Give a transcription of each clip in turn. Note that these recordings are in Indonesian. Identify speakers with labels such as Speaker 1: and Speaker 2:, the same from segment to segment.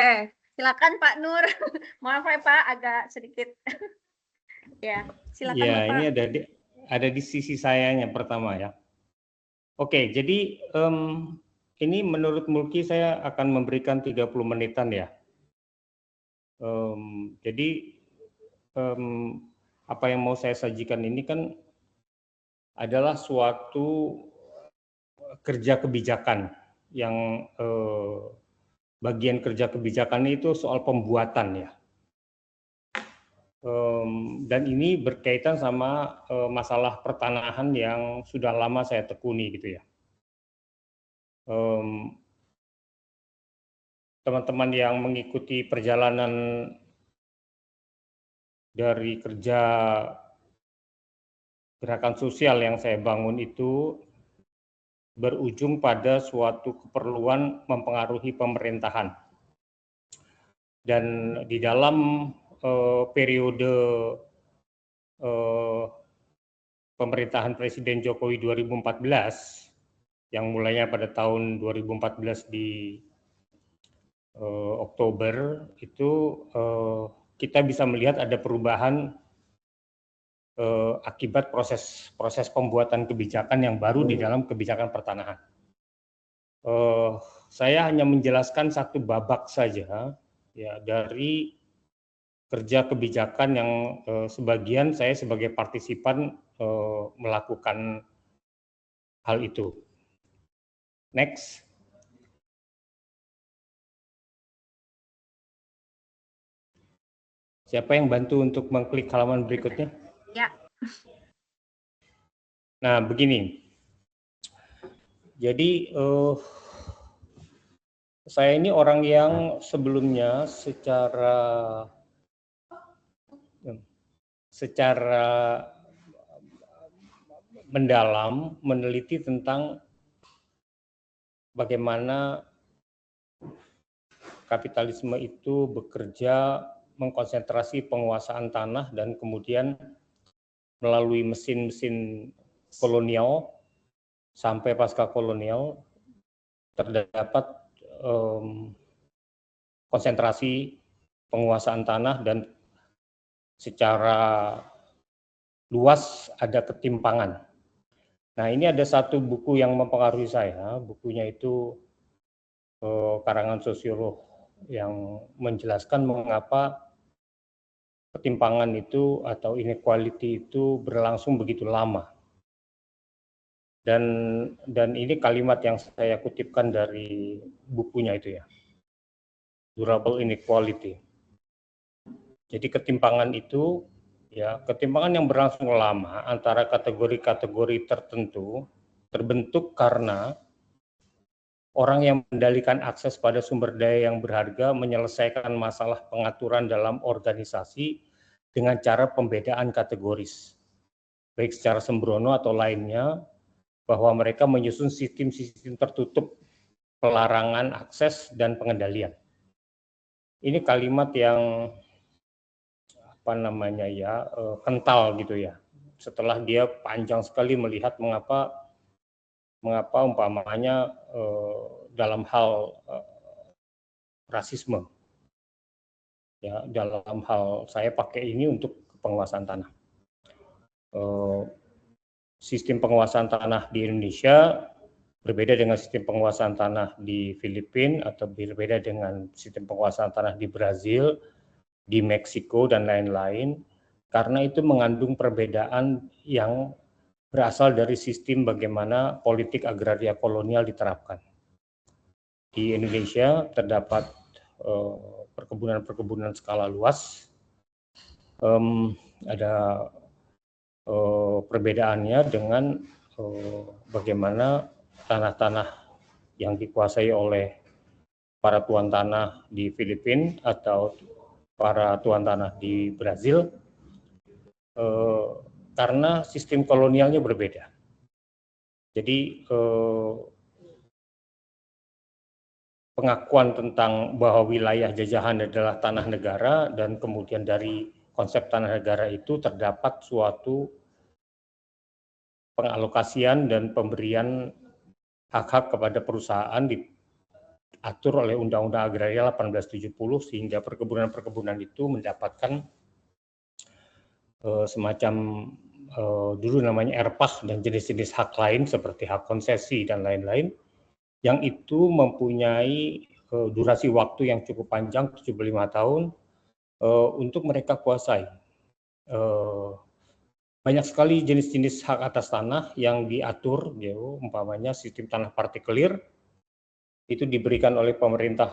Speaker 1: Oke, silakan Pak Nur. Maaf ya Pak, agak sedikit. Ya, silakan
Speaker 2: Ya, ini
Speaker 1: Bapak.
Speaker 2: ada di sisi saya yang pertama ya. Oke, jadi ini menurut Mulki saya akan memberikan 30 menitan ya. Jadi apa yang mau saya sajikan ini kan adalah suatu kerja kebijakan yang bagian kerja kebijakan itu soal pembuatan ya. Dan ini berkaitan sama masalah pertanahan yang sudah lama saya tekuni gitu ya. Teman-teman yang mengikuti perjalanan dari kerja gerakan sosial yang saya bangun itu berujung pada suatu keperluan mempengaruhi pemerintahan. Dan di dalam periode pemerintahan Presiden Jokowi 2014 yang mulainya pada tahun 2014 di Oktober itu kita bisa melihat ada perubahan akibat proses pembuatan kebijakan yang baru di dalam kebijakan pertanahan. Saya hanya menjelaskan satu babak saja ya dari kerja kebijakan yang sebagian saya sebagai partisipan melakukan hal itu. Next. Siapa yang bantu untuk mengklik halaman berikutnya?
Speaker 1: Ya.
Speaker 2: Nah, begini. Jadi saya ini orang yang sebelumnya secara mendalam meneliti tentang bagaimana kapitalisme itu bekerja mengkonsentrasi penguasaan tanah dan kemudian melalui mesin-mesin kolonial sampai pasca kolonial terdapat konsentrasi penguasaan tanah dan secara luas ada ketimpangan. Nah, ini ada satu buku yang mempengaruhi saya, bukunya itu karangan sosiolog yang menjelaskan mengapa ketimpangan itu atau inequality itu berlangsung begitu lama. Dan ini kalimat yang saya kutipkan dari bukunya itu ya, durable inequality. Jadi ketimpangan itu ya ketimpangan yang berlangsung lama antara kategori-kategori tertentu terbentuk karena orang yang mengendalikan akses pada sumber daya yang berharga menyelesaikan masalah pengaturan dalam organisasi dengan cara pembedaan kategoris, baik secara sembrono atau lainnya, bahwa mereka menyusun sistem-sistem tertutup pelarangan akses dan pengendalian. Ini kalimat yang kental gitu ya. Setelah dia panjang sekali melihat mengapa umpamanya dalam hal rasisme, ya dalam hal saya pakai ini untuk penguasaan tanah. Sistem penguasaan tanah di Indonesia berbeda dengan sistem penguasaan tanah di Filipina atau berbeda dengan sistem penguasaan tanah di Brazil, di Meksiko dan lain-lain, karena itu mengandung perbedaan yang berasal dari sistem bagaimana politik agraria kolonial diterapkan. Di Indonesia terdapat perkebunan-perkebunan skala luas, ada perbedaannya dengan bagaimana tanah-tanah yang dikuasai oleh para tuan tanah di Filipina atau para tuan tanah di Brazil, karena sistem kolonialnya berbeda. Jadi pengakuan tentang bahwa wilayah jajahan adalah tanah negara dan kemudian dari konsep tanah negara itu terdapat suatu pengalokasian dan pemberian hak-hak kepada perusahaan diatur oleh Undang-Undang Agraria 1870 sehingga perkebunan-perkebunan itu mendapatkan semacam dulu namanya RPAH dan jenis-jenis hak lain seperti hak konsesi dan lain-lain yang itu mempunyai durasi waktu yang cukup panjang 75 tahun untuk mereka kuasai. Banyak sekali jenis-jenis hak atas tanah yang diatur, umpamanya sistem tanah partikelir itu diberikan oleh pemerintah,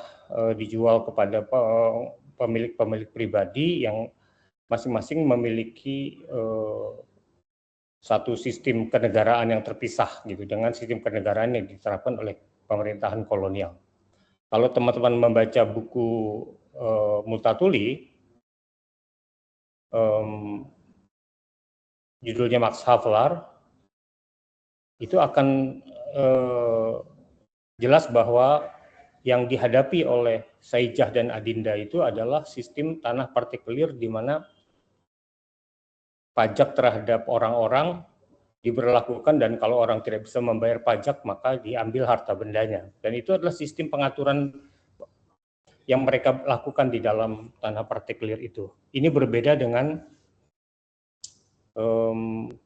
Speaker 2: dijual kepada pemilik-pemilik pribadi yang masing-masing memiliki satu sistem kenegaraan yang terpisah gitu dengan sistem kenegaraan yang diterapkan oleh pemerintahan kolonial. Kalau teman-teman membaca buku Multatuli, judulnya Max Havelaar, itu akan jelas bahwa yang dihadapi oleh Saijah dan Adinda itu adalah sistem tanah partikelir di mana pajak terhadap orang-orang diberlakukan dan kalau orang tidak bisa membayar pajak maka diambil harta bendanya. Dan itu adalah sistem pengaturan yang mereka lakukan di dalam tanah partikelir itu. Ini berbeda dengan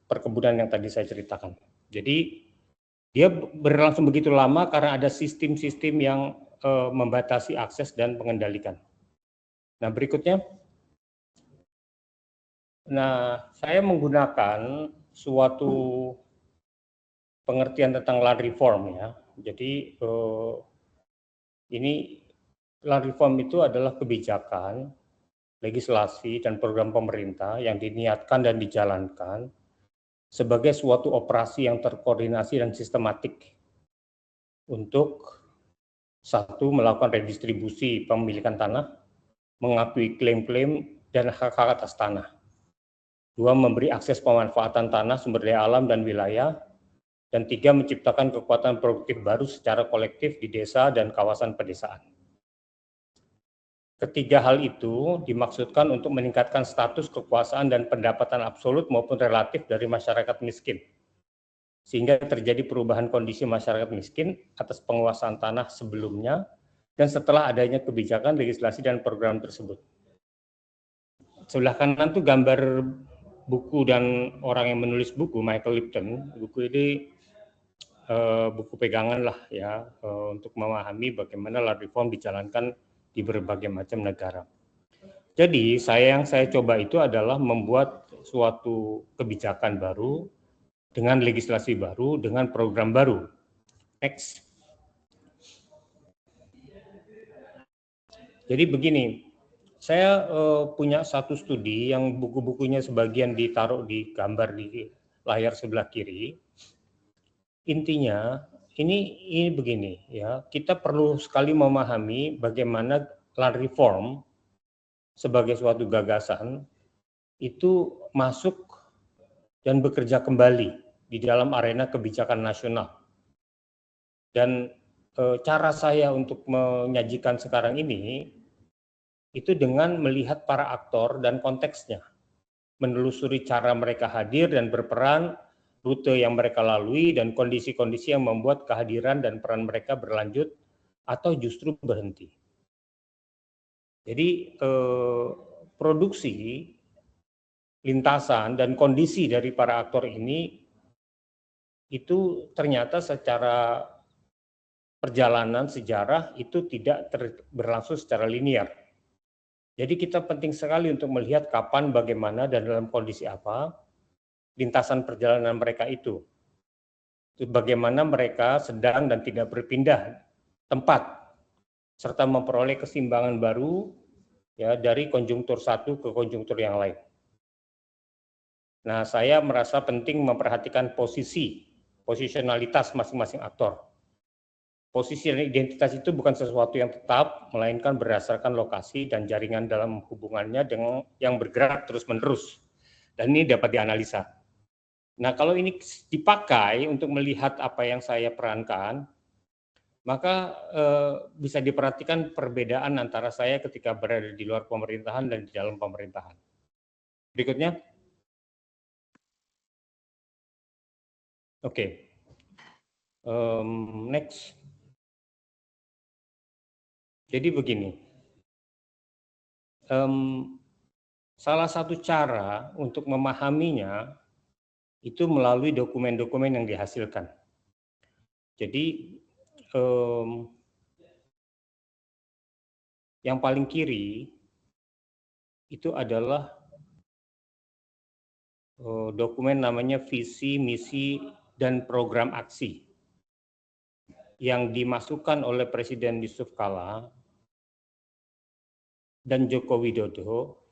Speaker 2: perkebunan yang tadi saya ceritakan. Jadi dia berlangsung begitu lama karena ada sistem-sistem yang membatasi akses dan mengendalikan. Nah berikutnya, saya menggunakan suatu pengertian tentang land reform ya. Jadi ini land reform itu adalah kebijakan, legislasi dan program pemerintah yang diniatkan dan dijalankan sebagai suatu operasi yang terkoordinasi dan sistematik untuk satu, melakukan redistribusi pemilikan tanah, mengakui klaim-klaim dan hak-hak atas tanah. Dua, memberi akses pemanfaatan tanah, sumber daya alam dan wilayah. Dan tiga, menciptakan kekuatan produktif baru secara kolektif di desa dan kawasan pedesaan. Ketiga hal itu dimaksudkan untuk meningkatkan status kekuasaan dan pendapatan absolut maupun relatif dari masyarakat miskin. Sehingga terjadi perubahan kondisi masyarakat miskin atas penguasaan tanah sebelumnya dan setelah adanya kebijakan, legislasi, dan program tersebut. Sebelah kanan itu gambar buku dan orang yang menulis buku, Michael Lipton. Buku ini buku pegangan lah ya untuk memahami bagaimana land reform dijalankan di berbagai macam negara. Jadi yang saya coba itu adalah membuat suatu kebijakan baru dengan legislasi baru, dengan program baru. Next. Jadi begini, saya punya satu studi yang buku-bukunya sebagian ditaruh di gambar di layar sebelah kiri. Intinya ini begini ya, kita perlu sekali memahami bagaimana land reform sebagai suatu gagasan itu masuk dan bekerja kembali di dalam arena kebijakan nasional. Dan cara saya untuk menyajikan sekarang ini itu dengan melihat para aktor dan konteksnya, menelusuri cara mereka hadir dan berperan, rute yang mereka lalui, dan kondisi-kondisi yang membuat kehadiran dan peran mereka berlanjut atau justru berhenti. Jadi produksi, lintasan, dan kondisi dari para aktor ini itu ternyata secara perjalanan sejarah itu tidak berlangsung secara linear. Jadi kita penting sekali untuk melihat kapan, bagaimana, dan dalam kondisi apa lintasan perjalanan mereka itu. Bagaimana mereka sedang dan tidak berpindah tempat, serta memperoleh keseimbangan baru ya dari konjungtur satu ke konjungtur yang lain. Nah, saya merasa penting memperhatikan posisionalitas masing-masing aktor. Posisi dan identitas itu bukan sesuatu yang tetap, melainkan berdasarkan lokasi dan jaringan dalam hubungannya dengan yang bergerak terus-menerus. Dan ini dapat dianalisa. Nah, kalau ini dipakai untuk melihat apa yang saya perankan, maka bisa diperhatikan perbedaan antara saya ketika berada di luar pemerintahan dan di dalam pemerintahan. Berikutnya. Oke. Next. Jadi begini, salah satu cara untuk memahaminya itu melalui dokumen-dokumen yang dihasilkan. Jadi yang paling kiri itu adalah dokumen namanya visi, misi, dan program aksi yang dimasukkan oleh Presiden Yusuf Kala dan Joko Widodo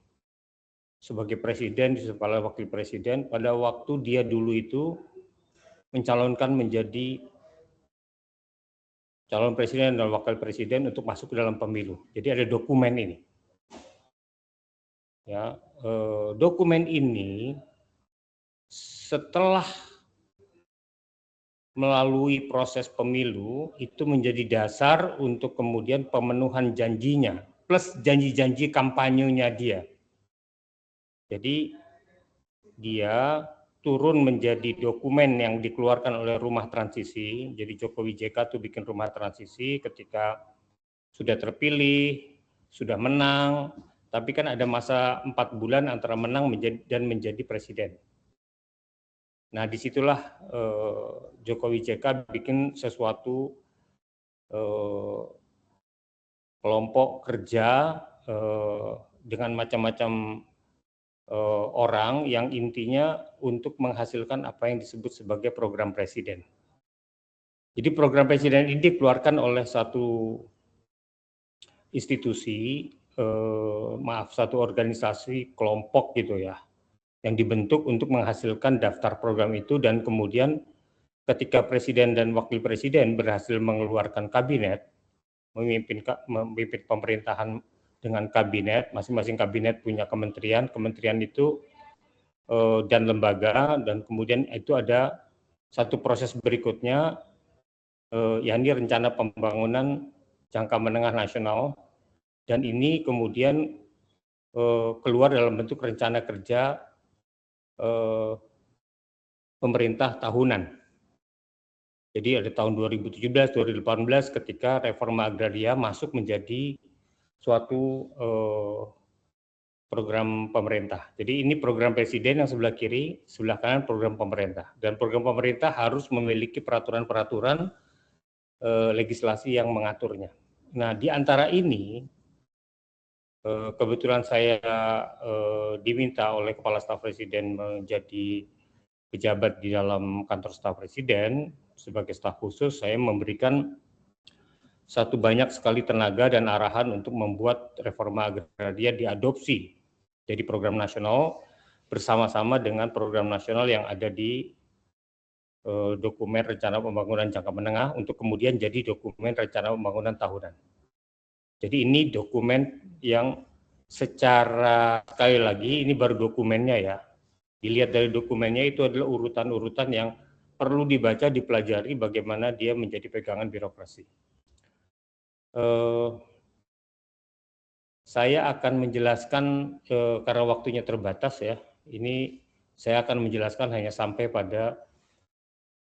Speaker 2: sebagai presiden, Yusuf Kala wakil presiden, pada waktu dia dulu itu mencalonkan menjadi calon presiden dan wakil presiden untuk masuk ke dalam pemilu. Jadi ada dokumen ini. Ya, dokumen ini setelah melalui proses pemilu itu menjadi dasar untuk kemudian pemenuhan janjinya plus janji-janji kampanyenya dia. Jadi dia turun menjadi dokumen yang dikeluarkan oleh rumah transisi. Jadi Jokowi JK itu bikin rumah transisi ketika sudah terpilih, sudah menang, tapi kan ada masa 4 bulan antara menang dan menjadi presiden. Nah, disitulah Jokowi JK bikin sesuatu kelompok kerja dengan macam-macam orang yang intinya untuk menghasilkan apa yang disebut sebagai program presiden. Jadi program presiden ini dikeluarkan oleh satu institusi, satu organisasi kelompok gitu ya, yang dibentuk untuk menghasilkan daftar program itu, dan kemudian ketika presiden dan wakil presiden berhasil mengeluarkan kabinet, memimpin pemerintahan dengan kabinet, masing-masing kabinet punya kementerian, kementerian itu dan lembaga, dan kemudian itu ada satu proses berikutnya, yakni rencana pembangunan jangka menengah nasional, dan ini kemudian keluar dalam bentuk rencana kerja pemerintah tahunan. Jadi ada tahun 2017, 2018 ketika reforma agraria masuk menjadi suatu program pemerintah. Jadi ini program presiden yang sebelah kiri, sebelah kanan program pemerintah. Dan program pemerintah harus memiliki peraturan-peraturan legislasi yang mengaturnya. Nah, di antara ini kebetulan saya diminta oleh Kepala Staf Presiden menjadi pejabat di dalam kantor staf presiden. Sebagai staf khusus, saya memberikan banyak sekali tenaga dan arahan untuk membuat reforma agraria diadopsi jadi program nasional bersama-sama dengan program nasional yang ada di dokumen rencana pembangunan jangka menengah untuk kemudian jadi dokumen rencana pembangunan tahunan. Jadi ini dokumen yang secara, sekali lagi ini baru dokumennya ya, dilihat dari dokumennya itu adalah urutan-urutan yang perlu dibaca, dipelajari bagaimana dia menjadi pegangan birokrasi. Saya akan menjelaskan karena waktunya terbatas ya, ini saya akan menjelaskan hanya sampai pada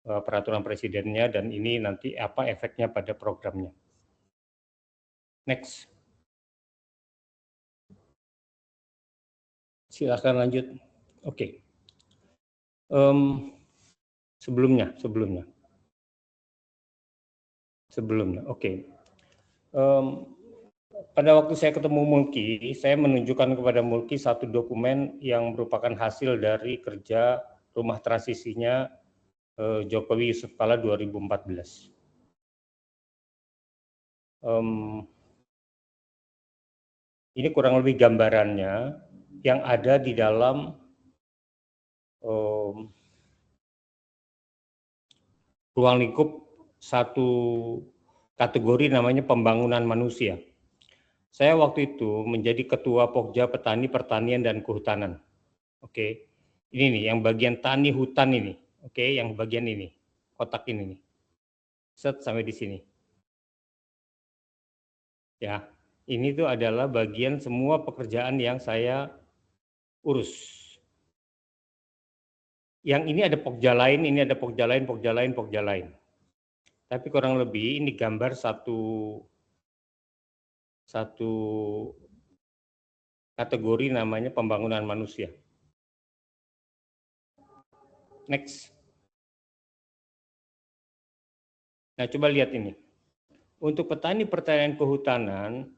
Speaker 2: peraturan presidennya, dan ini nanti apa efeknya pada programnya. Next. Silakan lanjut. Oke. Sebelumnya. Oke. Pada waktu saya ketemu Mulki, saya menunjukkan kepada Mulki satu dokumen yang merupakan hasil dari kerja rumah transisinya Jokowi Yusuf Kala 2014. Ini kurang lebih gambarannya yang ada di dalam ruang lingkup satu kategori namanya pembangunan manusia. Saya waktu itu menjadi ketua Pokja Petani Pertanian dan Kehutanan. Oke, ini nih yang bagian tani hutan ini. Oke, yang bagian ini, kotak ini nih. Set sampai di sini. Ya, ini tuh adalah bagian semua pekerjaan yang saya urus. Yang ini ada Pokja lain, ini ada Pokja lain. Tapi kurang lebih ini gambar satu satu kategori namanya pembangunan manusia. Next. Nah, coba lihat ini. Untuk petani pertanian kehutanan,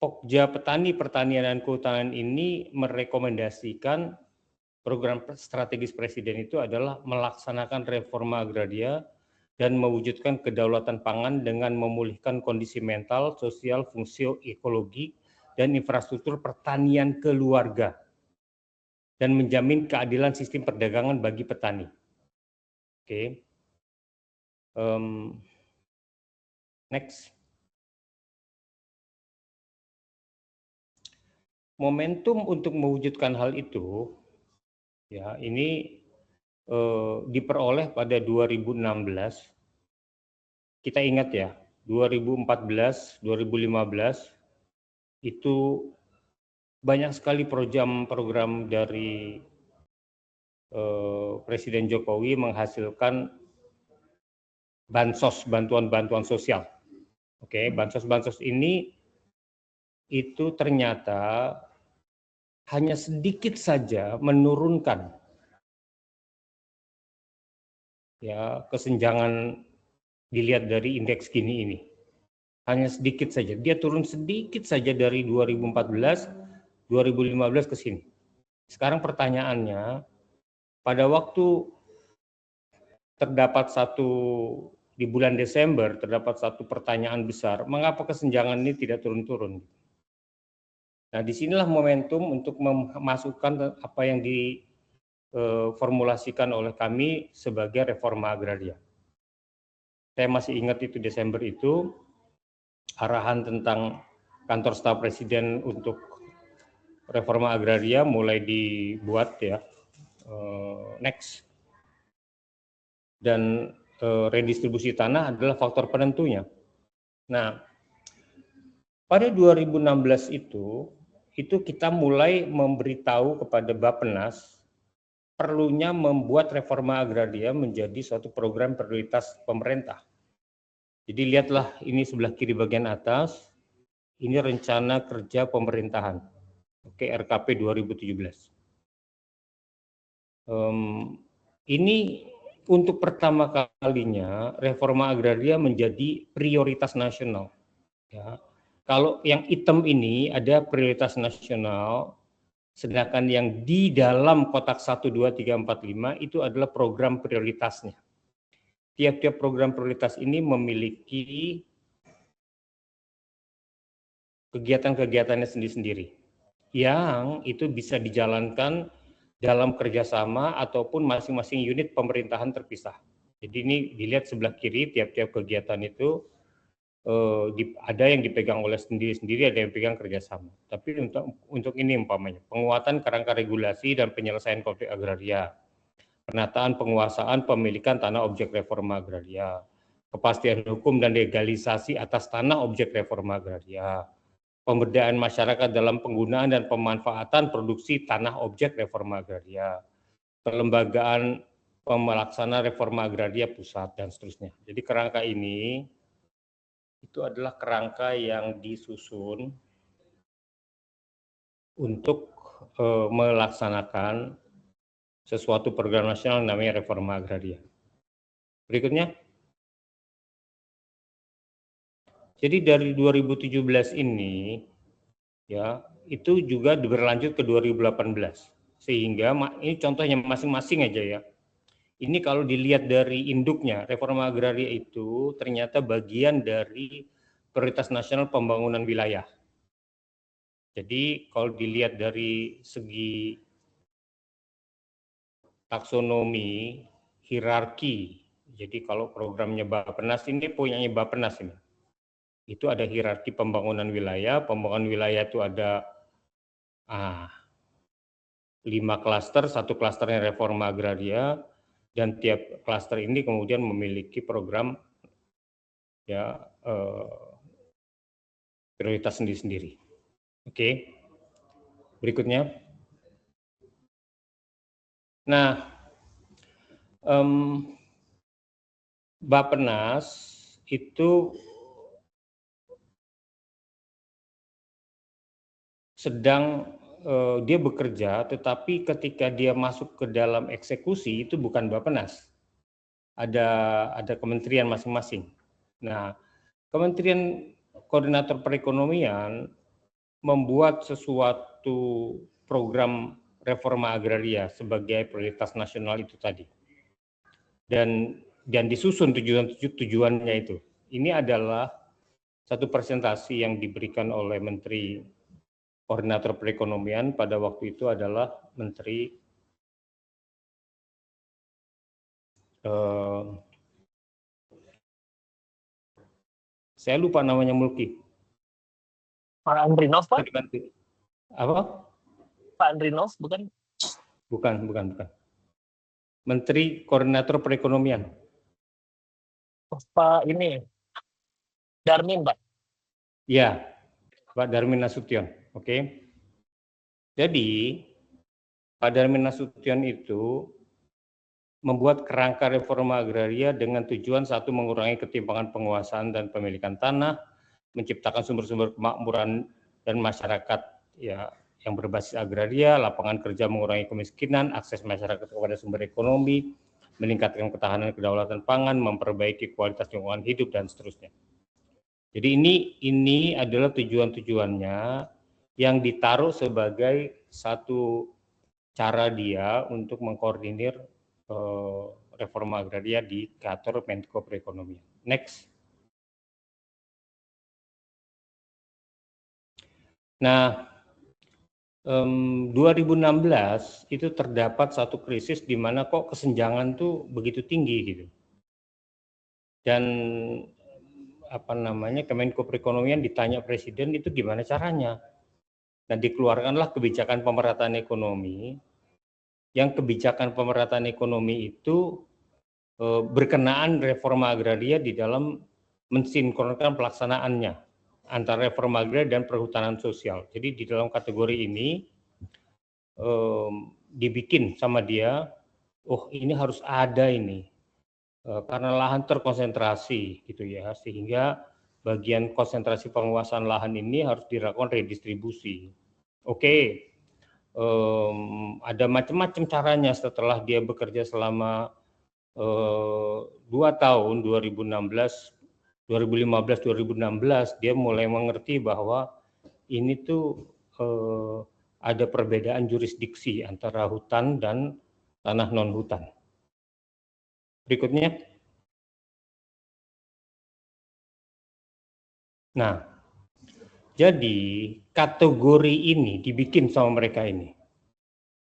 Speaker 2: Pokja Petani Pertanian dan Kehutanan ini merekomendasikan program strategis Presiden itu adalah melaksanakan reforma agraria dan mewujudkan kedaulatan pangan dengan memulihkan kondisi mental, sosial, fungsi ekologi, dan infrastruktur pertanian keluarga, dan menjamin keadilan sistem perdagangan bagi petani. Oke. Next. Momentum untuk mewujudkan hal itu, ya ini diperoleh pada 2016. Kita ingat ya, 2014, 2015 itu banyak sekali program dari Presiden Jokowi menghasilkan bansos, bantuan sosial. Oke, bansos ini itu ternyata hanya sedikit saja menurunkan ya kesenjangan dilihat dari indeks Gini ini. Hanya sedikit saja, dia turun sedikit saja dari 2014, 2015 ke sini. Sekarang pertanyaannya, pada waktu terdapat di bulan Desember terdapat satu pertanyaan besar, mengapa kesenjangan ini tidak turun-turun? Nah, disinilah momentum untuk memasukkan apa yang diformulasikan oleh kami sebagai reforma agraria. Saya masih ingat itu Desember itu, arahan tentang kantor staf presiden untuk reforma agraria mulai dibuat ya. Next. Dan redistribusi tanah adalah faktor penentunya. Nah, pada 2016 itu kita mulai memberitahu kepada Bappenas perlunya membuat reforma agraria menjadi suatu program prioritas pemerintah. Jadi lihatlah ini sebelah kiri bagian atas, ini rencana kerja pemerintahan, oke, RKP 2017. Ini untuk pertama kalinya reforma agraria menjadi prioritas nasional. Ya. Kalau yang hitam ini ada prioritas nasional, sedangkan yang di dalam kotak 1, 2, 3, 4, 5 itu adalah program prioritasnya. Tiap-tiap program prioritas ini memiliki kegiatan-kegiatannya sendiri-sendiri yang itu bisa dijalankan dalam kerjasama ataupun masing-masing unit pemerintahan terpisah. Jadi ini dilihat sebelah kiri, tiap-tiap kegiatan itu ada yang dipegang oleh sendiri-sendiri, ada yang pegang kerjasama. Tapi untuk ini umpamanya, penguatan kerangka regulasi dan penyelesaian konflik agraria, penataan penguasaan pemilikan tanah objek reforma agraria, kepastian hukum dan legalisasi atas tanah objek reforma agraria, pemberdayaan masyarakat dalam penggunaan dan pemanfaatan produksi tanah objek reforma agraria, kelembagaan pelaksana reforma agraria pusat, dan seterusnya. Jadi kerangka ini itu adalah kerangka yang disusun untuk melaksanakan sesuatu program nasional namanya reforma agraria. Berikutnya. Jadi dari 2017 ini ya, itu juga berlanjut ke 2018. Sehingga ini contohnya masing-masing aja ya. Ini kalau dilihat dari induknya, reforma agraria itu ternyata bagian dari prioritas nasional pembangunan wilayah. Jadi kalau dilihat dari segi taksonomi, hierarki, jadi kalau programnya Bappenas ini punyanya Bappenas ini. Itu ada hierarki pembangunan wilayah itu ada 5 klaster, satu klasternya reforma agraria, dan tiap klaster ini kemudian memiliki program ya prioritas sendiri-sendiri. Oke. Berikutnya. Nah, Bappenas itu sedang dia bekerja, tetapi ketika dia masuk ke dalam eksekusi itu bukan Bappenas, ada kementerian masing-masing. Nah, Kementerian Koordinator Perekonomian membuat sesuatu program reforma agraria sebagai prioritas nasional itu tadi, dan disusun tujuannya itu. Ini adalah satu presentasi yang diberikan oleh Menteri Koordinator Perekonomian pada waktu itu adalah Menteri saya lupa namanya Mulki.
Speaker 3: Pak Andrinov, Pak?
Speaker 2: Apa?
Speaker 3: Pak Andrinov, bukan?
Speaker 2: Bukan. Menteri Koordinator Perekonomian.
Speaker 3: Pak ini, Darmin, Pak?
Speaker 2: Ya, Pak Darmin Nasution. Oke. Jadi, Pak Darmin Nasution itu membuat kerangka reforma agraria dengan tujuan satu, mengurangi ketimpangan penguasaan dan pemilikan tanah, menciptakan sumber-sumber kemakmuran dan masyarakat ya yang berbasis agraria, lapangan kerja, mengurangi kemiskinan, akses masyarakat kepada sumber ekonomi, meningkatkan ketahanan kedaulatan pangan, memperbaiki kualitas lingkungan hidup, dan seterusnya. Jadi ini adalah tujuan-tujuannya yang ditaruh sebagai satu cara dia untuk mengkoordinir reforma agraria di kantor Menko Perekonomian. Next. Nah, 2016 itu terdapat satu krisis di mana kok kesenjangan tuh begitu tinggi gitu. Dan Kemenko Perekonomian ditanya Presiden itu gimana caranya. Nah, dikeluarkanlah kebijakan pemerataan ekonomi. Yang kebijakan pemerataan ekonomi itu berkenaan reforma agraria di dalam mensinkronkan pelaksanaannya antara reforma agraria dan perhutanan sosial. Jadi di dalam kategori ini dibikin sama dia, oh ini harus ada ini, karena lahan terkonsentrasi gitu ya, sehingga bagian konsentrasi penguasaan lahan ini harus dilakukan redistribusi. Oke. Ada macam-macam caranya setelah dia bekerja selama 2 tahun, 2015-2016, dia mulai mengerti bahwa ini tuh ada perbedaan jurisdiksi antara hutan dan tanah non-hutan. Berikutnya. Nah, jadi kategori ini dibikin sama mereka ini.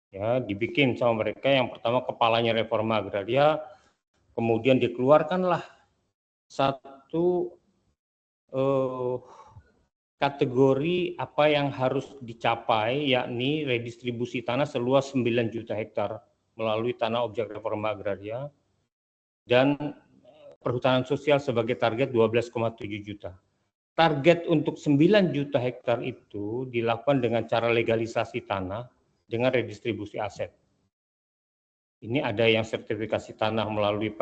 Speaker 2: Ya, dibikin sama mereka. Yang pertama kepalanya reforma agraria, kemudian dikeluarkanlah satu kategori apa yang harus dicapai, yakni redistribusi tanah seluas 9 juta hektar melalui tanah objek reforma agraria dan perhutanan sosial sebagai target 12,7 juta. Target untuk 9 juta hektar itu dilakukan dengan cara legalisasi tanah dengan redistribusi aset. Ini ada yang sertifikasi tanah melalui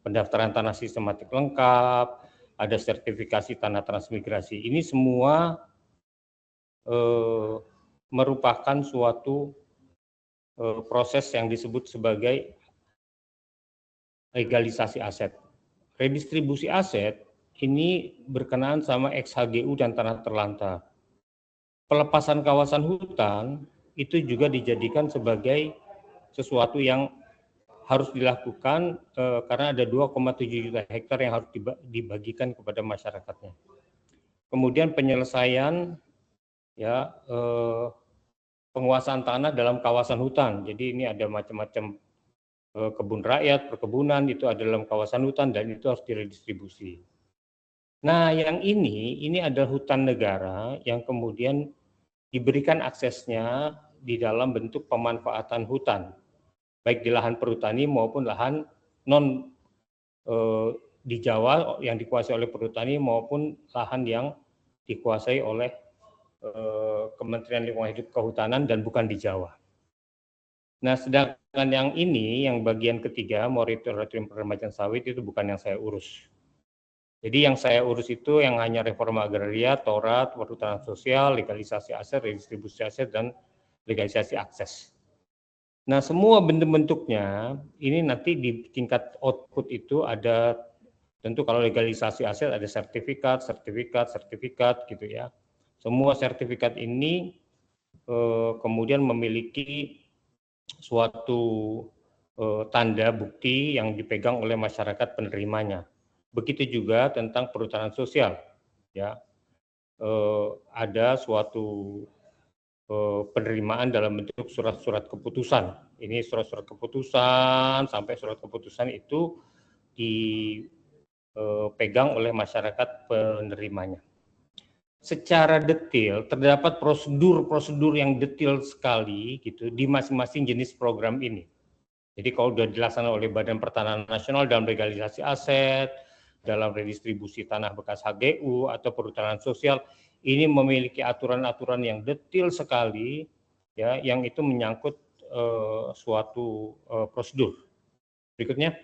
Speaker 2: pendaftaran tanah sistematik lengkap, ada sertifikasi tanah transmigrasi. Ini semua merupakan suatu proses yang disebut sebagai legalisasi aset. Redistribusi aset ini berkenaan sama XHGU dan tanah terlantar. Pelepasan kawasan hutan itu juga dijadikan sebagai sesuatu yang harus dilakukan karena ada 2,7 juta hektar yang harus dibagikan kepada masyarakatnya. Kemudian penyelesaian ya penguasaan tanah dalam kawasan hutan. Jadi ini ada macam-macam kebun rakyat, perkebunan itu ada dalam kawasan hutan dan itu harus diredistribusi. Nah, yang ini adalah hutan negara yang kemudian diberikan aksesnya di dalam bentuk pemanfaatan hutan, baik di lahan perhutani maupun lahan non di Jawa yang dikuasai oleh perhutani maupun lahan yang dikuasai oleh Kementerian Lingkungan Hidup Kehutanan dan bukan di Jawa. Nah, sedangkan yang ini, yang bagian ketiga, moratorium peremajaan sawit itu bukan yang saya urus. Jadi yang saya urus itu yang hanya reforma agraria, Taurat, perhutanan sosial, legalisasi aset, redistribusi aset, dan legalisasi akses. Nah, semua bentuk-bentuknya ini nanti di tingkat output itu ada, tentu kalau legalisasi aset ada sertifikat gitu ya. Semua sertifikat ini kemudian memiliki suatu tanda bukti yang dipegang oleh masyarakat penerimanya. Begitu juga tentang perhutanan sosial, ya, ada suatu penerimaan dalam bentuk surat-surat keputusan. Ini surat-surat keputusan sampai surat keputusan itu dipegang oleh masyarakat penerimanya. Secara detail terdapat prosedur-prosedur yang detail sekali gitu di masing-masing jenis program ini. Jadi kalau sudah dilaksanakan oleh Badan Pertanahan Nasional dalam legalisasi aset, dalam redistribusi tanah bekas HGU atau perhutanan sosial, ini memiliki aturan-aturan yang detail sekali, ya, yang itu menyangkut suatu prosedur. Berikutnya.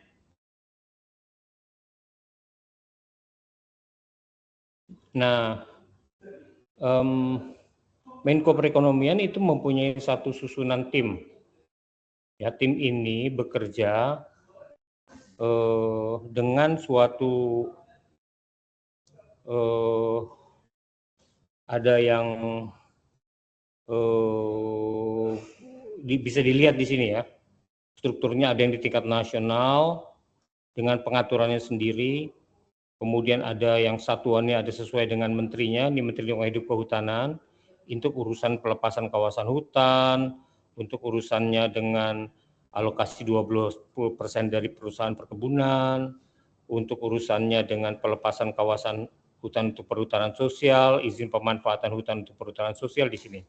Speaker 2: Nah, Menko Perekonomian itu mempunyai satu susunan tim. Ya, tim ini bekerja dengan suatu ada yang bisa dilihat di sini ya. Strukturnya ada yang di tingkat nasional dengan pengaturannya sendiri. Kemudian ada yang satuannya ada sesuai dengan menterinya, ini Menteri Lingkungan Hidup Kehutanan, untuk urusan pelepasan kawasan hutan, untuk urusannya dengan alokasi 20% dari perusahaan perkebunan, untuk urusannya dengan pelepasan kawasan hutan untuk perhutanan sosial, izin pemanfaatan hutan untuk perhutanan sosial di sini.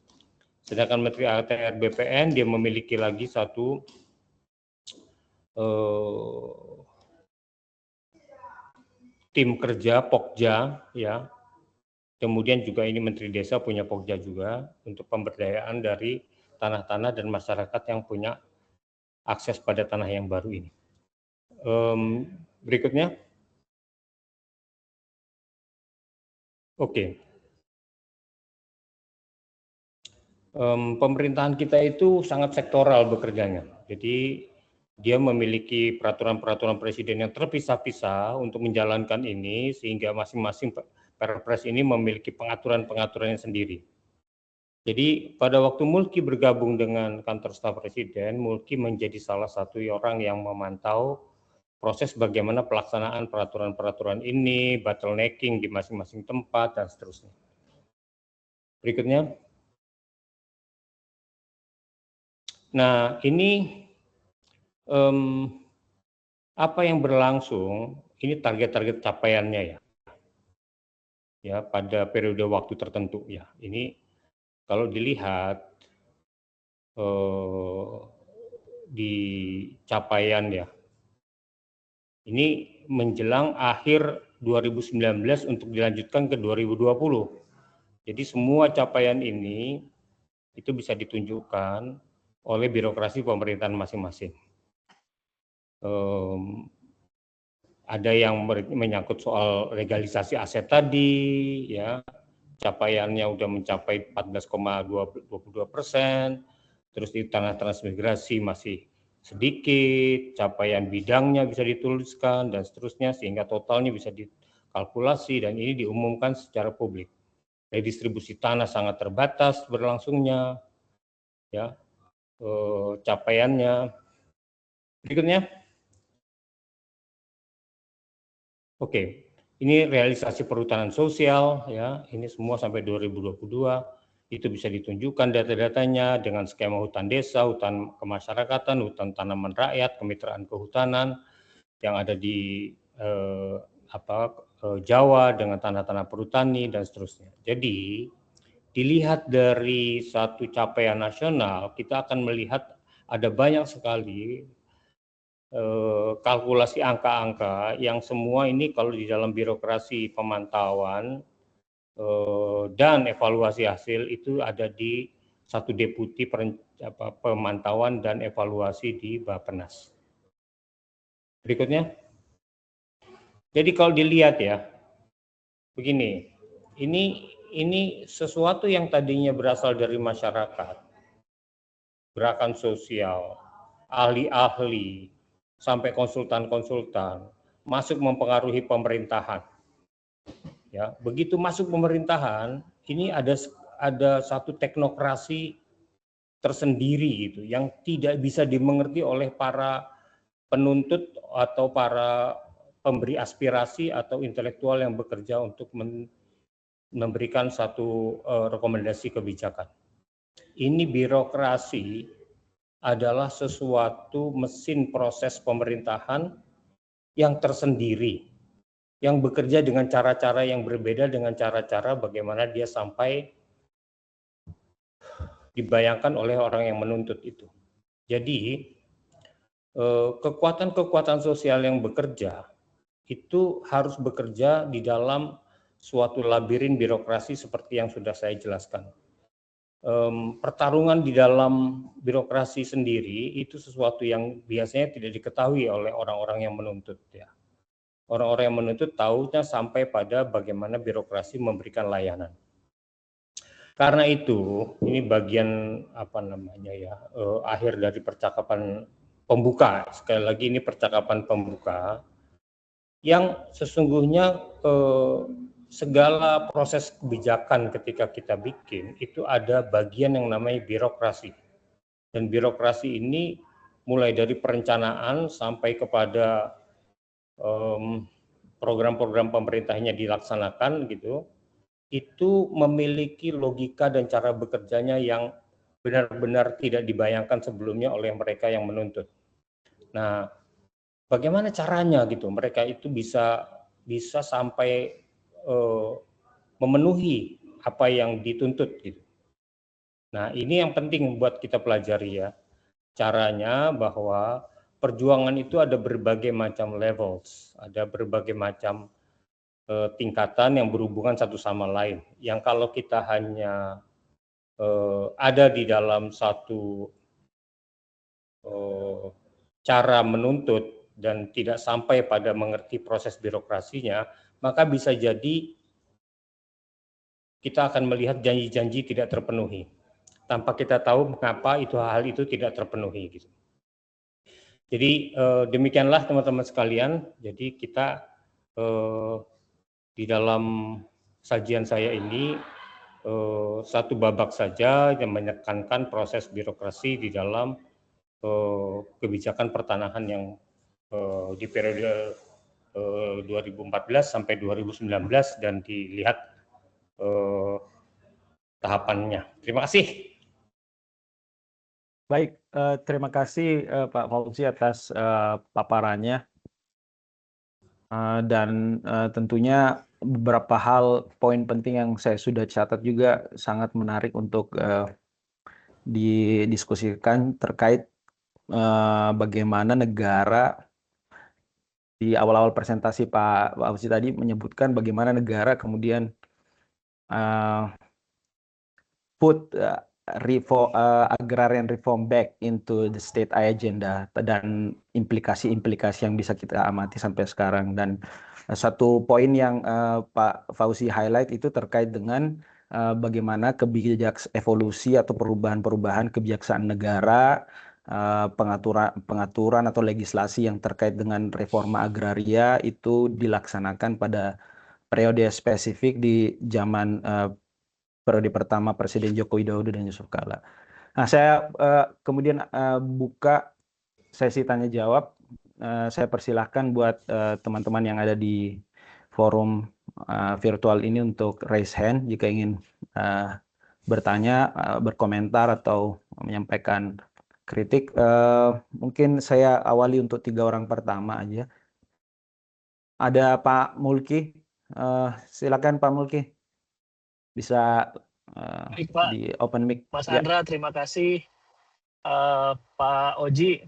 Speaker 2: Sedangkan Menteri ATR BPN dia memiliki lagi satu tim kerja Pokja, ya. Kemudian juga ini Menteri Desa punya Pokja juga untuk pemberdayaan dari tanah-tanah dan masyarakat yang punya akses pada tanah yang baru ini. Berikutnya. Oke. Pemerintahan kita itu sangat sektoral bekerjanya. Jadi dia memiliki peraturan-peraturan presiden yang terpisah-pisah untuk menjalankan ini, sehingga masing-masing Perpres ini memiliki pengaturan-pengaturannya sendiri. Jadi pada waktu Mulki bergabung dengan kantor staf presiden, Mulki menjadi salah satu orang yang memantau proses bagaimana pelaksanaan peraturan-peraturan ini, bottlenecking di masing-masing tempat, dan seterusnya. Berikutnya. Nah, ini apa yang berlangsung, ini target-target capaiannya ya. Ya, pada periode waktu tertentu ya. Ini kalau dilihat di capaian ya. Ini menjelang akhir 2019 untuk dilanjutkan ke 2020. Jadi semua capaian ini itu bisa ditunjukkan oleh birokrasi pemerintahan masing-masing. Ada yang menyangkut soal legalisasi aset tadi, ya, capaiannya udah mencapai 14,22%, terus di tanah transmigrasi masih sedikit, capaian bidangnya bisa dituliskan dan seterusnya, sehingga totalnya bisa dikalkulasi dan ini diumumkan secara publik. Redistribusi tanah sangat terbatas berlangsungnya, ya, capaiannya. Berikutnya. Oke, ini realisasi perhutanan sosial ya, ini semua sampai 2022 itu bisa ditunjukkan data-datanya dengan skema hutan desa, hutan kemasyarakatan, hutan tanaman rakyat, kemitraan kehutanan yang ada di Jawa dengan tanah-tanah perhutani dan seterusnya. Jadi dilihat dari satu capaian nasional, kita akan melihat ada banyak sekali kalkulasi angka-angka yang semua ini kalau di dalam birokrasi pemantauan dan evaluasi hasil itu ada di satu deputi pemantauan dan evaluasi di Bappenas. Berikutnya. Jadi kalau dilihat ya, begini, ini sesuatu yang tadinya berasal dari masyarakat, gerakan sosial, ahli-ahli, sampai konsultan-konsultan, masuk mempengaruhi pemerintahan. Ya, begitu masuk pemerintahan, ini ada satu teknokrasi tersendiri gitu, yang tidak bisa dimengerti oleh para penuntut atau para pemberi aspirasi atau intelektual yang bekerja untuk memberikan satu rekomendasi kebijakan. Ini birokrasi adalah sesuatu mesin proses pemerintahan yang tersendiri, yang bekerja dengan cara-cara yang berbeda dengan cara-cara bagaimana dia sampai dibayangkan oleh orang yang menuntut itu. Jadi kekuatan-kekuatan sosial yang bekerja itu harus bekerja di dalam suatu labirin birokrasi seperti yang sudah saya jelaskan. Pertarungan di dalam birokrasi sendiri itu sesuatu yang biasanya tidak diketahui oleh orang-orang yang menuntut, ya. Orang-orang yang menuntut tahunya sampai pada bagaimana birokrasi memberikan layanan. Karena itu, ini bagian apa namanya ya, akhir dari percakapan pembuka. Sekali lagi ini percakapan pembuka yang sesungguhnya segala proses kebijakan ketika kita bikin itu ada bagian yang namanya birokrasi. Dan birokrasi ini mulai dari perencanaan sampai kepada program-program pemerintahnya dilaksanakan gitu, itu memiliki logika dan cara bekerjanya yang benar-benar tidak dibayangkan sebelumnya oleh mereka yang menuntut. Nah, bagaimana caranya gitu mereka itu bisa sampai memenuhi apa yang dituntut gitu. Nah, ini yang penting buat kita pelajari ya. Caranya bahwa perjuangan itu ada berbagai macam levels, ada berbagai macam tingkatan yang berhubungan satu sama lain. Yang kalau kita hanya ada di dalam satu cara menuntut dan tidak sampai pada mengerti proses birokrasinya, maka bisa jadi kita akan melihat janji-janji tidak terpenuhi tanpa kita tahu mengapa hal itu tidak terpenuhi gitu. Jadi demikianlah teman-teman sekalian. Jadi kita di dalam sajian saya ini satu babak saja yang menekankan proses birokrasi di dalam kebijakan pertanahan yang di periode 2014 sampai 2019 dan dilihat tahapannya. Terima kasih.
Speaker 4: Baik, terima kasih Pak Fauzi atas paparannya. Dan tentunya beberapa hal poin penting yang saya sudah catat juga sangat menarik untuk didiskusikan terkait bagaimana negara di awal-awal presentasi Pak Fauzi tadi menyebutkan bagaimana negara kemudian put agrarian reform back into the state agenda dan implikasi-implikasi yang bisa kita amati sampai sekarang. Dan satu poin yang Pak Fauzi highlight itu terkait dengan bagaimana evolusi atau perubahan-perubahan kebijaksanaan negara, pengaturan atau legislasi yang terkait dengan reforma agraria itu dilaksanakan pada periode spesifik di zaman periode pertama Presiden Joko Widodo dan Yusuf Kala. Nah, saya kemudian buka sesi tanya jawab. Saya persilahkan buat teman-teman yang ada di forum virtual ini untuk raise hand jika ingin bertanya, berkomentar atau menyampaikan kritik. Mungkin saya awali untuk 3 orang pertama aja. Ada Pak Mulki. Silakan Pak Mulki. Bisa
Speaker 3: Baik, Pak.
Speaker 4: di open mic.
Speaker 3: Mas
Speaker 4: Ya.
Speaker 3: Andra, terima kasih. Pak Oji,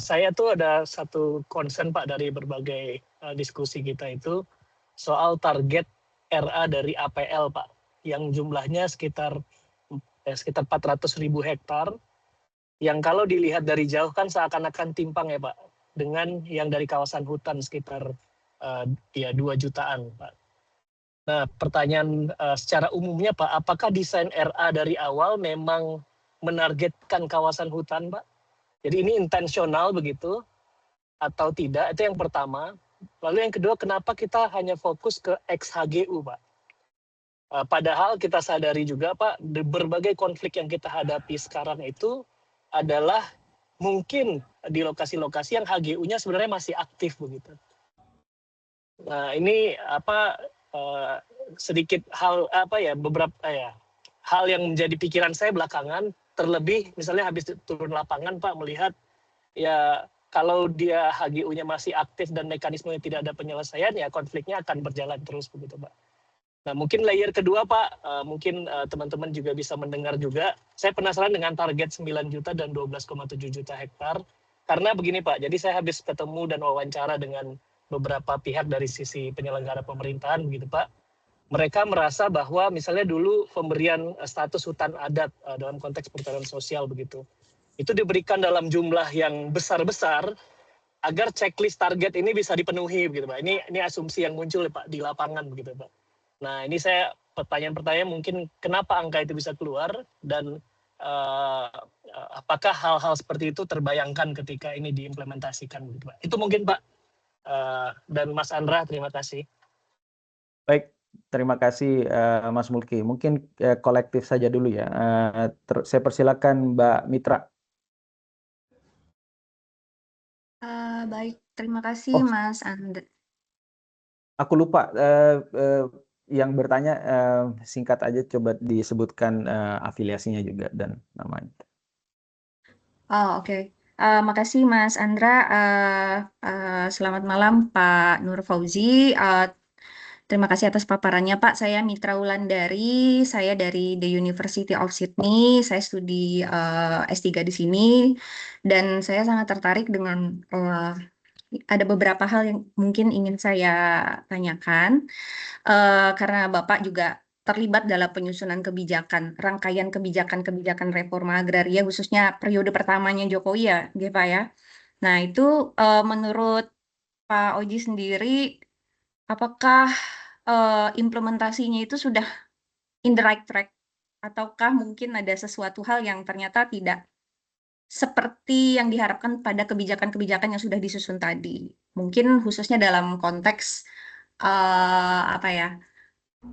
Speaker 3: saya tuh ada satu concern Pak dari berbagai diskusi kita itu soal target RA dari APL Pak, yang jumlahnya sekitar 400.000 hektar, yang kalau dilihat dari jauh kan seakan-akan timpang ya Pak, dengan yang dari kawasan hutan sekitar 2 jutaan Pak. Nah, pertanyaan secara umumnya Pak, apakah desain RA dari awal memang menargetkan kawasan hutan, Pak? Jadi ini intensional begitu atau tidak? Itu yang pertama. Lalu yang kedua, kenapa kita hanya fokus ke XHGU, Pak? Padahal kita sadari juga, Pak, berbagai konflik yang kita hadapi sekarang itu adalah mungkin di lokasi-lokasi yang HGU-nya sebenarnya masih aktif begitu. Nah, ini sedikit hal beberapa hal yang menjadi pikiran saya belakangan, terlebih misalnya habis turun lapangan Pak melihat ya kalau dia HGU-nya masih aktif dan mekanismenya tidak ada penyelesaian, ya konfliknya akan berjalan terus begitu Pak. Nah, mungkin layer kedua Pak, mungkin teman-teman juga bisa mendengar juga. Saya penasaran dengan target 9 juta dan 12,7 juta hektar. Karena begini Pak, jadi saya habis ketemu dan wawancara dengan beberapa pihak dari sisi penyelenggara pemerintahan begitu Pak. Mereka merasa bahwa misalnya dulu pemberian status hutan adat dalam konteks perhutanan sosial begitu, itu diberikan dalam jumlah yang besar-besar agar checklist target ini bisa dipenuhi begitu Pak. Ini asumsi yang muncul Pak di lapangan begitu Pak. Nah, ini saya pertanyaan-pertanyaan mungkin kenapa angka itu bisa keluar dan apakah hal-hal seperti itu terbayangkan ketika ini diimplementasikan begitu Pak. Itu mungkin Pak. Dan Mas Andra, terima kasih.
Speaker 4: Baik, terima kasih Mas Mulki. Mungkin kolektif saja dulu ya. Saya persilakan Mbak Mitra.
Speaker 1: Baik, terima kasih Mas Andra.
Speaker 4: Aku lupa yang bertanya singkat aja coba disebutkan afiliasinya juga dan namanya.
Speaker 1: Oh, oke. Makasih Mas Andra. Selamat malam Pak Nur Fauzi. Terima kasih atas paparannya Pak. Saya Mitra Wulandari. Saya dari The University of Sydney. Saya studi S3 di sini. Dan saya sangat tertarik dengan ada beberapa hal yang mungkin ingin saya tanyakan. Karena Bapak juga terlibat dalam penyusunan kebijakan, rangkaian kebijakan-kebijakan reforma agraria, khususnya periode pertamanya Jokowi ya, Pak ya. Nah, itu menurut Pak Oji sendiri, apakah implementasinya itu sudah in the right track? Ataukah mungkin ada sesuatu hal yang ternyata tidak seperti yang diharapkan pada kebijakan-kebijakan yang sudah disusun tadi? Mungkin khususnya dalam konteks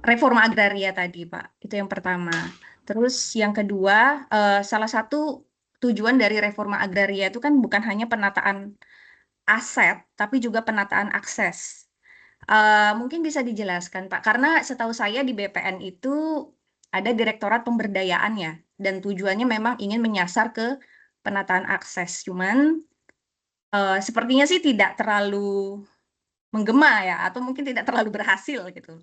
Speaker 1: reforma agraria tadi, Pak. Itu yang pertama. Terus yang kedua, salah satu tujuan dari reforma agraria itu kan bukan hanya penataan aset, tapi juga penataan akses. Mungkin bisa dijelaskan, Pak, karena setahu saya di BPN itu ada Direktorat Pemberdayaan ya, dan tujuannya memang ingin menyasar ke penataan akses. Cuman sepertinya sih tidak terlalu menggema ya, atau mungkin tidak terlalu berhasil gitu.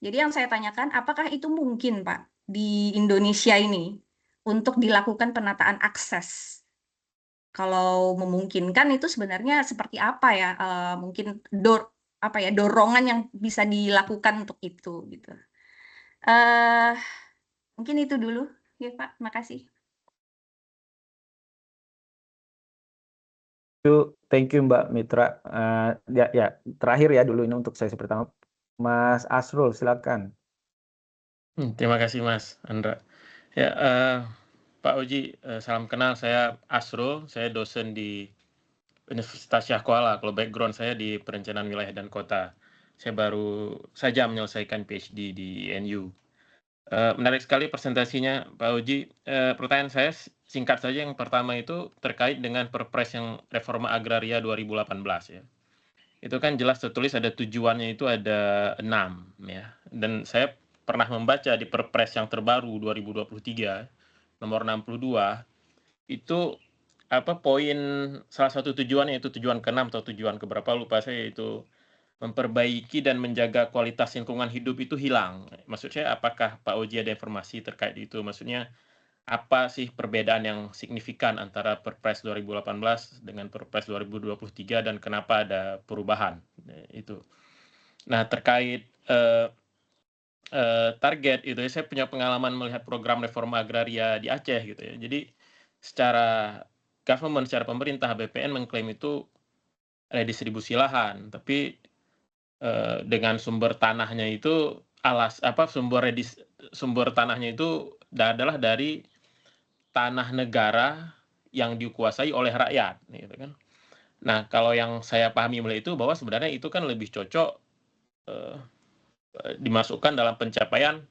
Speaker 1: Jadi yang saya tanyakan, apakah itu mungkin, Pak, di Indonesia ini untuk dilakukan penataan akses? Kalau memungkinkan itu sebenarnya seperti apa ya? Mungkin dorongan yang bisa dilakukan untuk itu gitu. Mungkin itu dulu, ya Pak. Makasih.
Speaker 4: Thank you Mbak Mitra. Terakhir ya dulu ini untuk sesi pertama. Mas Asrul, silakan.
Speaker 5: Terima kasih Mas Andra. Ya, Pak Oji, salam kenal. Saya Asrul, saya dosen di Universitas Syah Kuala. Kalau background saya di perencanaan wilayah dan kota. Saya baru saja menyelesaikan PhD di NU. Menarik sekali presentasinya Pak Oji. Pertanyaan saya singkat saja, yang pertama itu terkait dengan Perpres yang reforma agraria 2018 ya. Itu kan jelas tertulis ada tujuannya itu ada 6 ya. Dan saya pernah membaca di Perpres yang terbaru 2023 nomor 62 itu poin salah satu tujuannya itu tujuan ke-6 atau tujuan keberapa lupa saya, itu memperbaiki dan menjaga kualitas lingkungan hidup itu hilang. Maksud saya apakah Pak Oji ada informasi terkait itu? Maksudnya apa sih perbedaan yang signifikan antara Perpres 2018 dengan Perpres 2023 dan kenapa ada perubahan itu? Nah, terkait target itu, saya punya pengalaman melihat program reforma agraria di Aceh gitu ya. Jadi secara government, secara pemerintah, BPN mengklaim itu redistribusi lahan, tapi dengan sumber tanahnya itu sumber tanahnya itu adalah dari tanah negara yang dikuasai oleh rakyat, gitu kan. Nah, kalau yang saya pahami mulai itu bahwa sebenarnya itu kan lebih cocok dimasukkan dalam pencapaian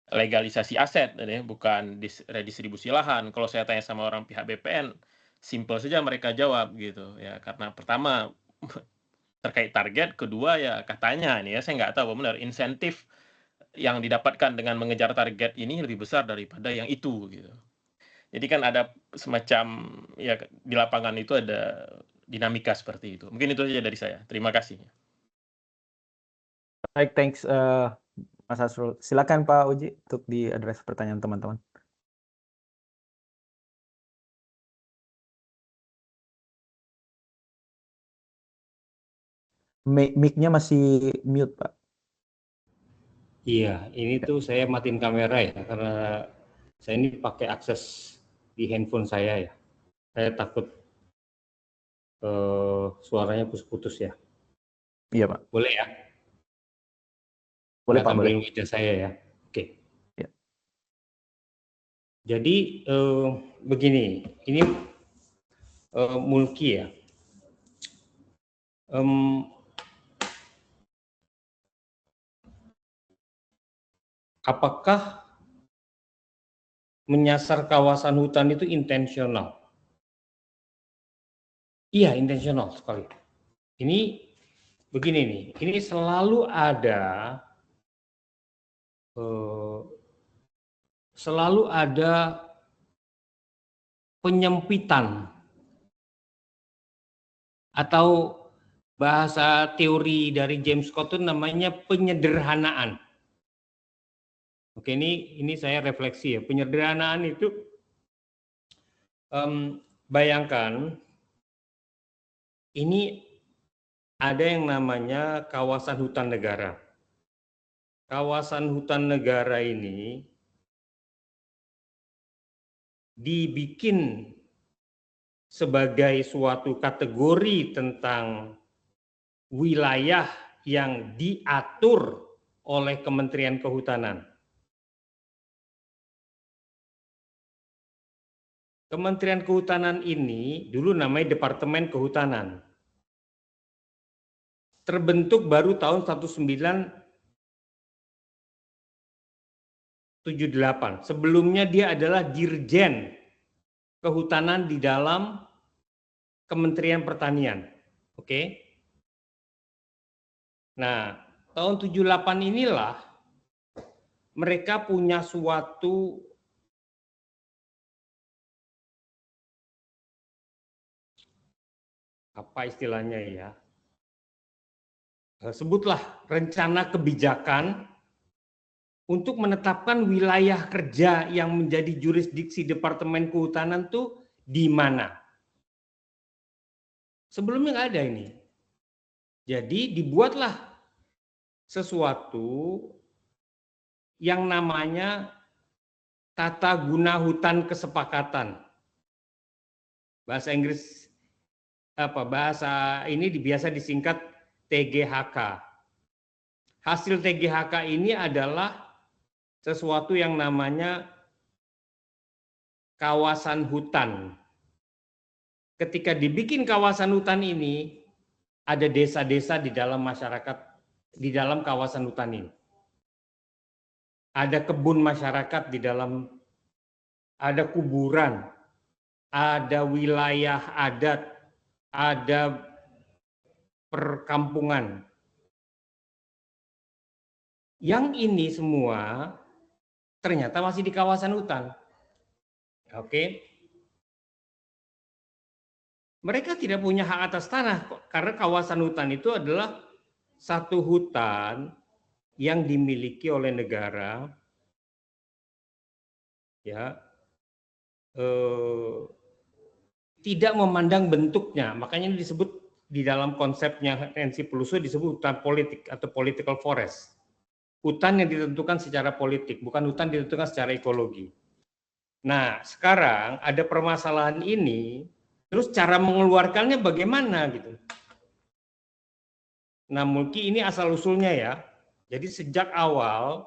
Speaker 5: legalisasi aset, ya, bukan redistribusi lahan. Kalau saya tanya sama orang pihak BPN, simpel saja mereka jawab gitu ya, karena pertama terkait target, kedua ya katanya ini ya, saya nggak tahu benar insentif yang didapatkan dengan mengejar target ini lebih besar daripada yang itu gitu. Jadi kan ada semacam ya di lapangan itu ada dinamika seperti itu. Mungkin itu saja dari saya. Terima kasih.
Speaker 4: Baik, thanks Mas Asrul. Silakan Pak Uji untuk diadres pertanyaan teman-teman. Mic-nya masih mute, Pak.
Speaker 2: Iya, ini tuh saya matiin kamera ya, karena saya ini pakai akses di handphone saya ya. Saya takut suaranya putus-putus ya.
Speaker 4: Iya, Pak.
Speaker 2: Boleh ya?
Speaker 4: Boleh,
Speaker 2: Nggak
Speaker 4: Pak, boleh.
Speaker 2: tampilin wajah saya ya. Oke.
Speaker 4: Ya.
Speaker 2: Jadi begini, ini Mulki ya. Apakah menyasar kawasan hutan itu intensional? Iya, intensional sekali. Ini begini nih, ini selalu ada penyempitan atau bahasa teori dari James Scott itu namanya penyederhanaan. Oke, ini saya refleksi ya. Penyederhanaan itu bayangkan ini ada yang namanya kawasan hutan negara. Kawasan hutan negara ini dibikin sebagai suatu kategori tentang wilayah yang diatur oleh Kementerian Kehutanan. Kementerian Kehutanan ini dulu namanya Departemen Kehutanan. Terbentuk baru tahun 1978. Sebelumnya dia adalah Dirjen Kehutanan di dalam Kementerian Pertanian. Oke. Nah, tahun 78 inilah mereka punya suatu apa istilahnya ya, sebutlah rencana kebijakan untuk menetapkan wilayah kerja yang menjadi jurisdiksi Departemen Kehutanan tuh di mana. Sebelumnya nggak ada ini. Jadi dibuatlah sesuatu yang namanya tata guna hutan kesepakatan. Bahasa Inggris bahasa ini biasa disingkat TGHK. Hasil TGHK ini adalah sesuatu yang namanya kawasan hutan. Ketika dibikin kawasan hutan ini, ada desa-desa di dalam masyarakat, di dalam kawasan hutan ini. Ada kebun masyarakat di dalam, ada kuburan, ada wilayah adat, ada perkampungan. Yang ini semua ternyata masih di kawasan hutan. Oke. Mereka tidak punya hak atas tanah karena kawasan hutan itu adalah satu hutan yang dimiliki oleh negara, ya, tidak memandang bentuknya. Makanya ini disebut di dalam konsepnya Nancy Pelosi disebut hutan politik atau political forest. Hutan yang ditentukan secara politik, bukan hutan ditentukan secara ekologi. Nah, sekarang ada permasalahan ini, terus cara mengeluarkannya bagaimana gitu. Nah, mungkin ini asal-usulnya ya. Jadi sejak awal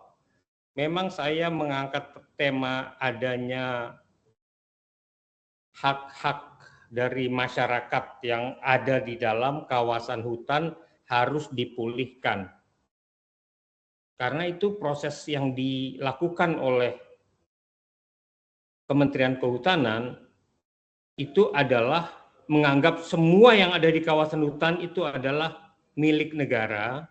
Speaker 2: memang saya mengangkat tema adanya hak-hak dari masyarakat yang ada di dalam kawasan hutan harus dipulihkan. Karena itu proses yang dilakukan oleh Kementerian Kehutanan itu adalah menganggap semua yang ada di kawasan hutan itu adalah milik negara,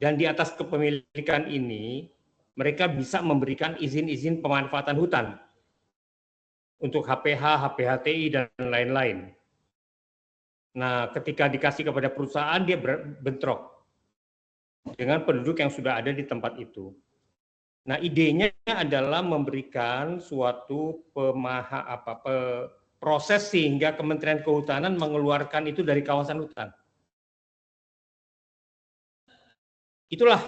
Speaker 2: dan di atas kepemilikan ini mereka bisa memberikan izin-izin pemanfaatan hutan untuk HPH, HPHTI, dan lain-lain. Nah, ketika dikasih kepada perusahaan, dia bentrok dengan penduduk yang sudah ada di tempat itu. Nah, idenya adalah memberikan suatu proses sehingga Kementerian Kehutanan mengeluarkan itu dari kawasan hutan. Itulah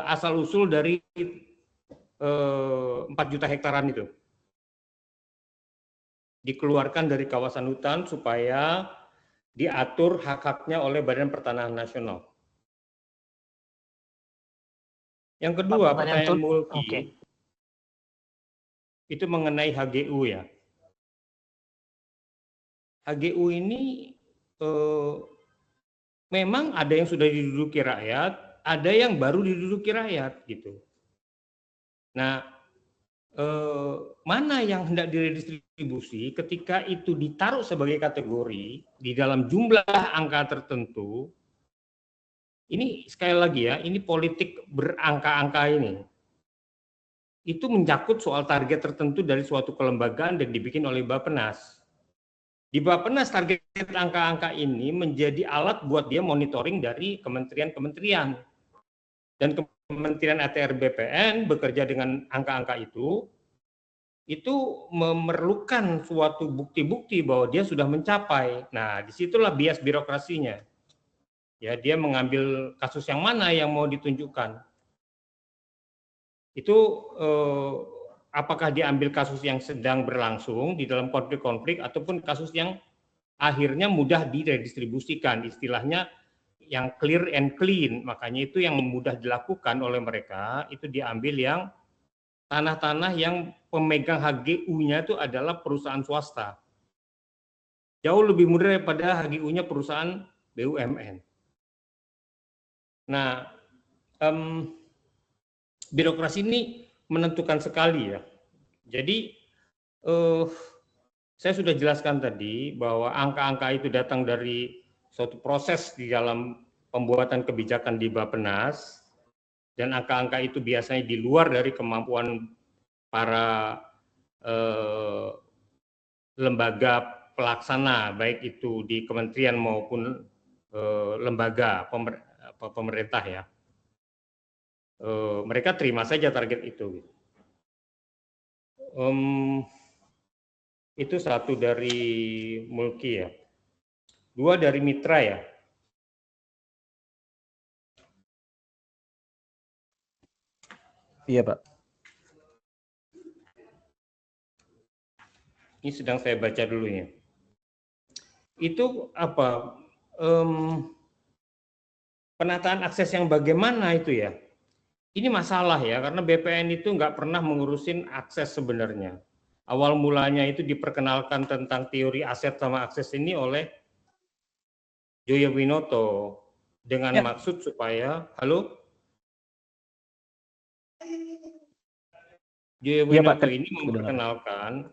Speaker 2: asal-usul dari 4 juta hektaran itu. Dikeluarkan dari kawasan hutan supaya diatur hak-haknya oleh Badan Pertanahan Nasional. Yang kedua, pertanyaan Mulki, itu mengenai HGU ya. HGU ini memang ada yang sudah diduduki rakyat, ada yang baru diduduki rakyat gitu. Nah, mana yang hendak diredistribusi ketika itu ditaruh sebagai kategori di dalam jumlah angka tertentu. Ini sekali lagi ya, ini politik berangka-angka ini. Itu mencakup soal target tertentu dari suatu kelembagaan dan dibikin oleh Bappenas. Di Bappenas target angka-angka ini menjadi alat buat dia monitoring dari kementerian-kementerian. Dan Kementerian ATR BPN bekerja dengan angka-angka itu memerlukan suatu bukti-bukti bahwa dia sudah mencapai. Nah, disitulah bias birokrasinya. Ya, dia mengambil kasus yang mana yang mau ditunjukkan. Itu apakah diambil kasus yang sedang berlangsung di dalam konflik-konflik ataupun kasus yang akhirnya mudah diredistribusikan, istilahnya yang clear and clean. Makanya itu yang mudah dilakukan oleh mereka, itu diambil yang tanah-tanah yang pemegang HGU-nya itu adalah perusahaan swasta. Jauh lebih mudah daripada HGU-nya perusahaan BUMN. Nah, birokrasi ini menentukan sekali ya. Jadi saya sudah jelaskan tadi bahwa angka-angka itu datang dari suatu proses di dalam pembuatan kebijakan di Bappenas, dan angka-angka itu biasanya di luar dari kemampuan para lembaga pelaksana, baik itu di kementerian maupun lembaga pemerintah ya. Mereka terima saja target itu. Itu satu dari Mulki ya. Dua dari Mitra ya.
Speaker 4: Iya, Pak.
Speaker 2: Ini sedang saya baca dulu ya. Itu apa? Penataan akses yang bagaimana itu ya? Ini masalah ya, karena BPN itu nggak pernah mengurusin akses sebenarnya. Awal mulanya itu diperkenalkan tentang teori aset sama akses ini oleh Joyo Winoto dengan maksud supaya, halo? Joyo Winoto ini memperkenalkan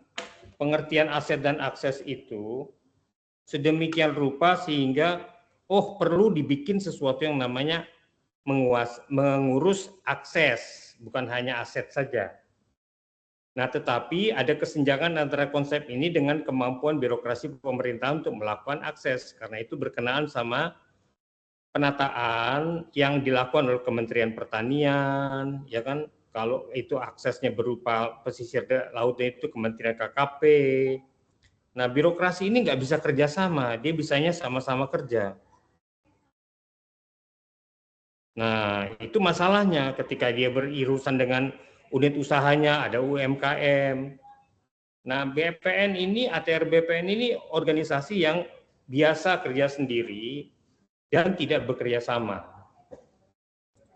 Speaker 2: pengertian aset dan akses itu sedemikian rupa sehingga perlu dibikin sesuatu yang namanya mengurus akses, bukan hanya aset saja. Nah, tetapi ada kesenjangan antara konsep ini dengan kemampuan birokrasi pemerintahan untuk melakukan akses, karena itu berkenaan sama penataan yang dilakukan oleh Kementerian Pertanian, ya kan? Kalau itu aksesnya berupa pesisir lautnya itu Kementerian KKP. Nah, birokrasi ini nggak bisa kerjasama, dia bisanya sama-sama kerja. Nah, itu masalahnya ketika dia berurusan dengan unit usahanya, ada UMKM. Nah, BPN ini, ATR BPN ini organisasi yang biasa kerja sendiri dan tidak bekerja sama.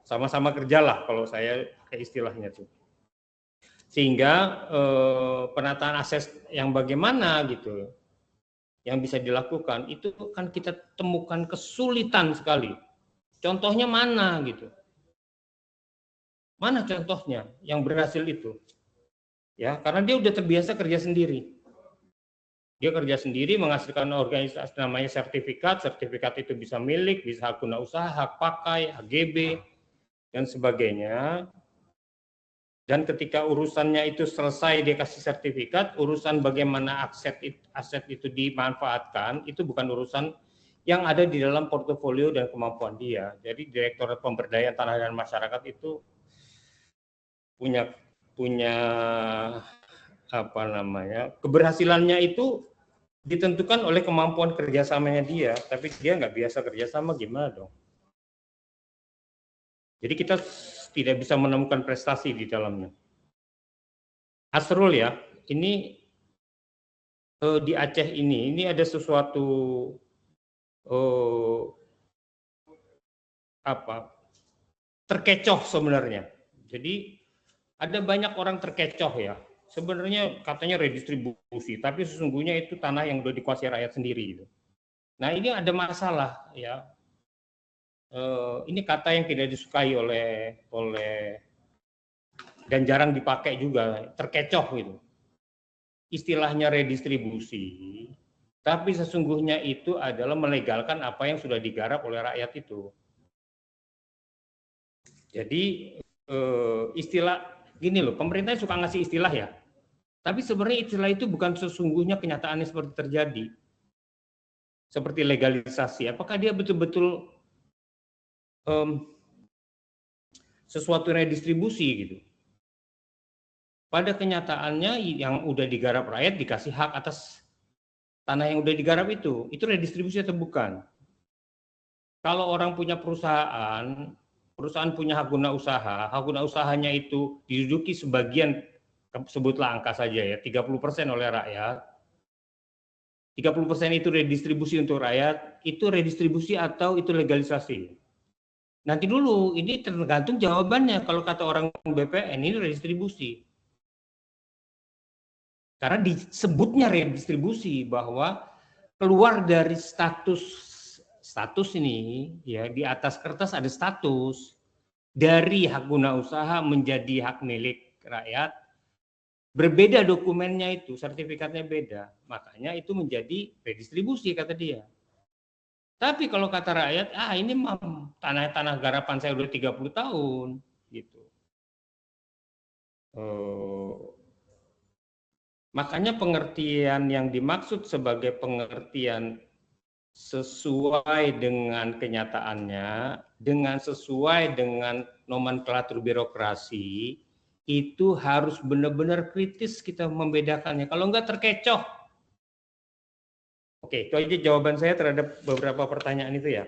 Speaker 2: sama-sama kerjalah kalau saya kayak istilahnya tuh. Sehingga penataan aset yang bagaimana gitu yang bisa dilakukan itu kan kita temukan kesulitan sekali. Contohnya mana gitu? Mana contohnya yang berhasil itu? Ya, karena dia udah terbiasa kerja sendiri. Dia kerja sendiri menghasilkan organisasi namanya sertifikat itu bisa milik, bisa hak guna usaha, hak pakai, HGB dan sebagainya. Dan ketika urusannya itu selesai dia kasih sertifikat, urusan bagaimana aset itu dimanfaatkan itu bukan urusan yang ada di dalam portofolio dan kemampuan dia. Jadi Direktorat Pemberdayaan Tanah dan Masyarakat itu punya apa namanya, keberhasilannya itu ditentukan oleh kemampuan kerjasamanya dia, tapi dia nggak biasa kerjasama gimana dong? Jadi kita tidak bisa menemukan prestasi di dalamnya. Asrul ya, ini di Aceh ini ada sesuatu terkecoh sebenarnya. Jadi ada banyak orang terkecoh ya. Sebenarnya katanya redistribusi, tapi sesungguhnya itu tanah yang udah dikuasai rakyat sendiri gitu. Nah ini ada masalah ya. Ini kata yang tidak disukai oleh dan jarang dipakai juga, terkecoh gitu. Istilahnya redistribusi, tapi sesungguhnya itu adalah melegalkan apa yang sudah digarap oleh rakyat itu. Jadi istilah gini loh, pemerintah suka ngasih istilah ya, tapi sebenarnya istilah itu bukan sesungguhnya kenyataannya seperti terjadi. Seperti legalisasi, apakah dia betul-betul sesuatu redistribusi gitu? Pada kenyataannya yang udah digarap rakyat dikasih hak atas tanah yang udah digarap itu redistribusi atau bukan? Kalau orang punya perusahaan punya hak guna usaha, hak guna usahanya itu diduduki sebagian, sebutlah angka saja ya, 30% oleh rakyat, 30% itu redistribusi untuk rakyat, itu redistribusi atau itu legalisasi? Nanti dulu, ini tergantung jawabannya. Kalau kata orang BPN, ini redistribusi. Karena disebutnya redistribusi, bahwa keluar dari status ini ya, di atas kertas ada status, dari hak guna usaha menjadi hak milik rakyat, berbeda dokumennya itu, sertifikatnya beda, makanya itu menjadi redistribusi kata dia. Tapi kalau kata rakyat, ini tanah garapan saya udah 30 tahun gitu. Makanya pengertian yang dimaksud sebagai pengertian sesuai dengan kenyataannya, dengan sesuai dengan nomenklatur birokrasi, itu harus benar-benar kritis kita membedakannya. Kalau enggak terkecoh. Oke, itu aja jawaban saya terhadap beberapa pertanyaan itu ya.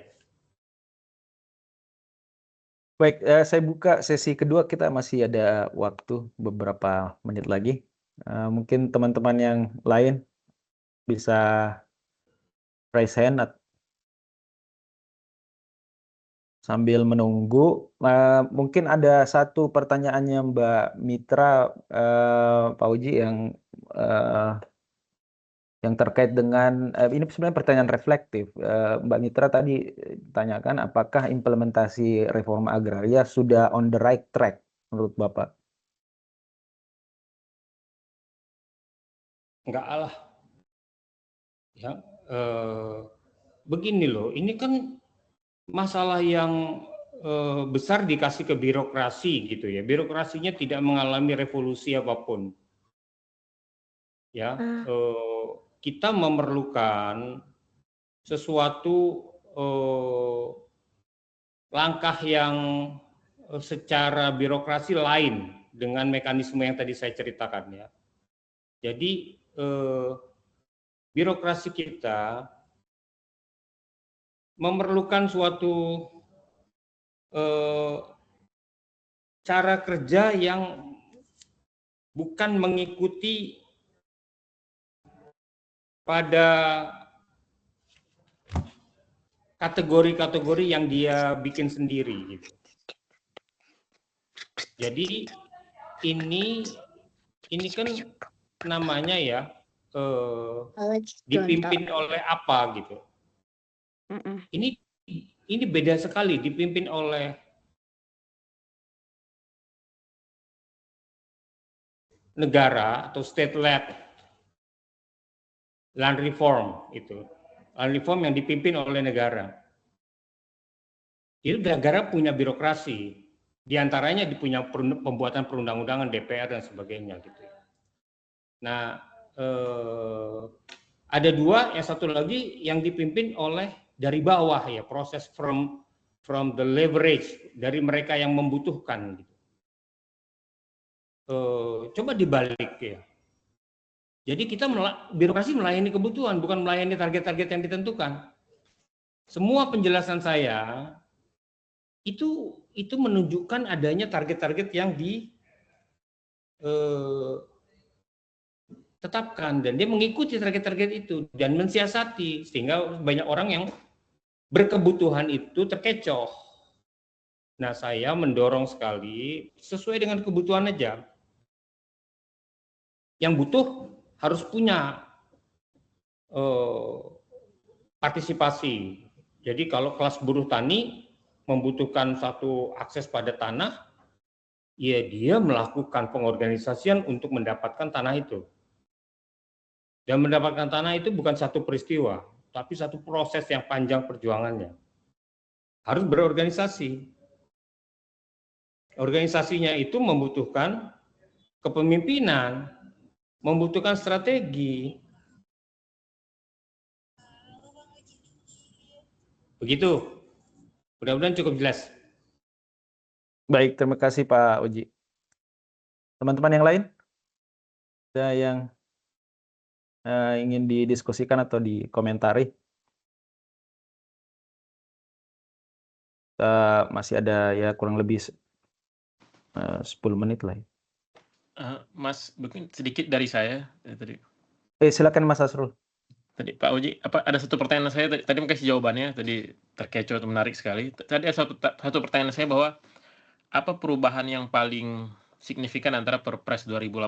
Speaker 4: Baik, saya buka sesi kedua, kita masih ada waktu beberapa menit lagi. Mungkin teman-teman yang lain bisa raise hand sambil menunggu. Mungkin ada satu pertanyaannya Mbak Mitra, Pak Uji, yang terkait dengan ini sebenarnya pertanyaan reflektif. Mbak Mitra tadi tanyakan apakah implementasi reforma agraria sudah on the right track menurut Bapak?
Speaker 2: Enggak lah. Ya, begini loh, ini kan masalah yang besar dikasih ke birokrasi gitu ya. Birokrasinya tidak mengalami revolusi apapun. Ya, kita memerlukan sesuatu langkah yang secara birokrasi lain dengan mekanisme yang tadi saya ceritakan ya. Jadi birokrasi kita memerlukan suatu cara kerja yang bukan mengikuti pada kategori-kategori yang dia bikin sendiri gitu. Jadi ini kan namanya ya dipimpin oleh apa gitu. Ini beda sekali, dipimpin oleh negara atau state-led land reform itu. Land reform yang dipimpin oleh negara. Itu negara punya birokrasi, diantaranya punya pembuatan perundang-undangan DPR dan sebagainya gitu. Nah, ada dua, yang satu lagi yang dipimpin oleh dari bawah ya, proses from the leverage, dari mereka yang membutuhkan gitu. Coba dibalik ya. Jadi kita birokrasi melayani kebutuhan, bukan melayani target-target yang ditentukan. Semua penjelasan saya itu menunjukkan adanya target-target yang ditetapkan, dan dia mengikuti target-target itu dan mensiasati, sehingga banyak orang yang berkebutuhan itu terkecoh. Nah, saya mendorong sekali sesuai dengan kebutuhan aja. Yang butuh harus punya partisipasi. Jadi kalau kelas buruh tani membutuhkan satu akses pada tanah, ya dia melakukan pengorganisasian untuk mendapatkan tanah itu. Dan mendapatkan tanah itu bukan satu peristiwa, tapi satu proses yang panjang perjuangannya. Harus berorganisasi. Organisasinya itu membutuhkan kepemimpinan, membutuhkan strategi. Begitu. Mudah-mudahan cukup jelas.
Speaker 4: Baik, terima kasih Pak Oji. Teman-teman yang lain? Ada yang ingin didiskusikan atau dikomentari? Masih ada ya kurang lebih 10 menit lah.
Speaker 5: Mas, mungkin sedikit dari saya tadi.
Speaker 4: Silakan Mas Asrul.
Speaker 5: Tadi Pak Oji, ada satu pertanyaan saya tadi kasih jawabannya, tadi terkecoh atau menarik sekali. Tadi ada satu pertanyaan saya bahwa apa perubahan yang paling signifikan antara Perpres 2018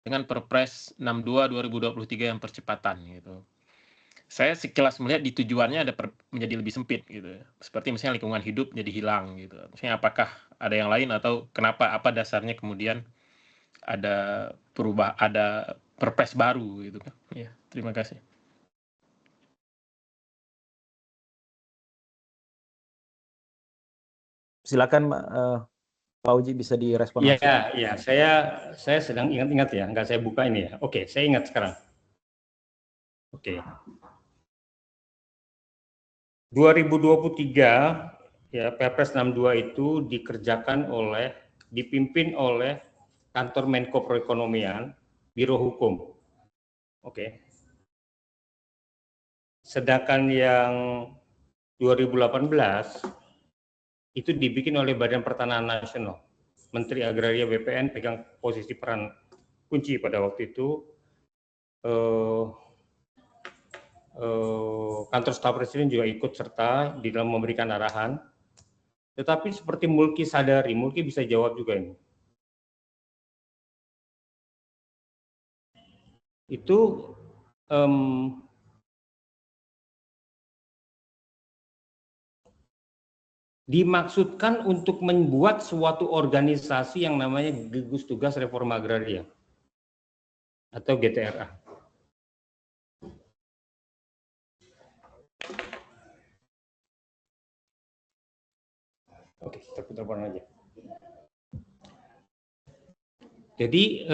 Speaker 5: dengan Perpres 62 2023 yang percepatan gitu. Saya sekilas melihat di tujuannya menjadi lebih sempit gitu. Seperti misalnya lingkungan hidup jadi hilang gitu. Misalnya apakah ada yang lain atau kenapa, apa dasarnya kemudian ada Perpres baru gitu kan. Ya, terima kasih.
Speaker 4: Silakan Pak Uji, bisa direspon langsung.
Speaker 2: Iya, saya sedang ingat-ingat ya, nggak saya buka ini ya. Oke, saya ingat sekarang. Oke. 2023 ya, Perpres 62 itu dipimpin oleh Kantor Menko Perekonomian, Biro Hukum. Oke. Sedangkan yang 2018 itu dibikin oleh Badan Pertanahan Nasional. Menteri Agraria BPN pegang posisi peran kunci pada waktu itu. Kantor staf presiden juga ikut serta di dalam memberikan arahan. Tetapi seperti Mulki sadari, Mulki bisa jawab juga ini. Itu dimaksudkan untuk membuat suatu organisasi yang namanya Gugus Tugas Reforma Agraria atau GTRA. Oke, telepon aja. Jadi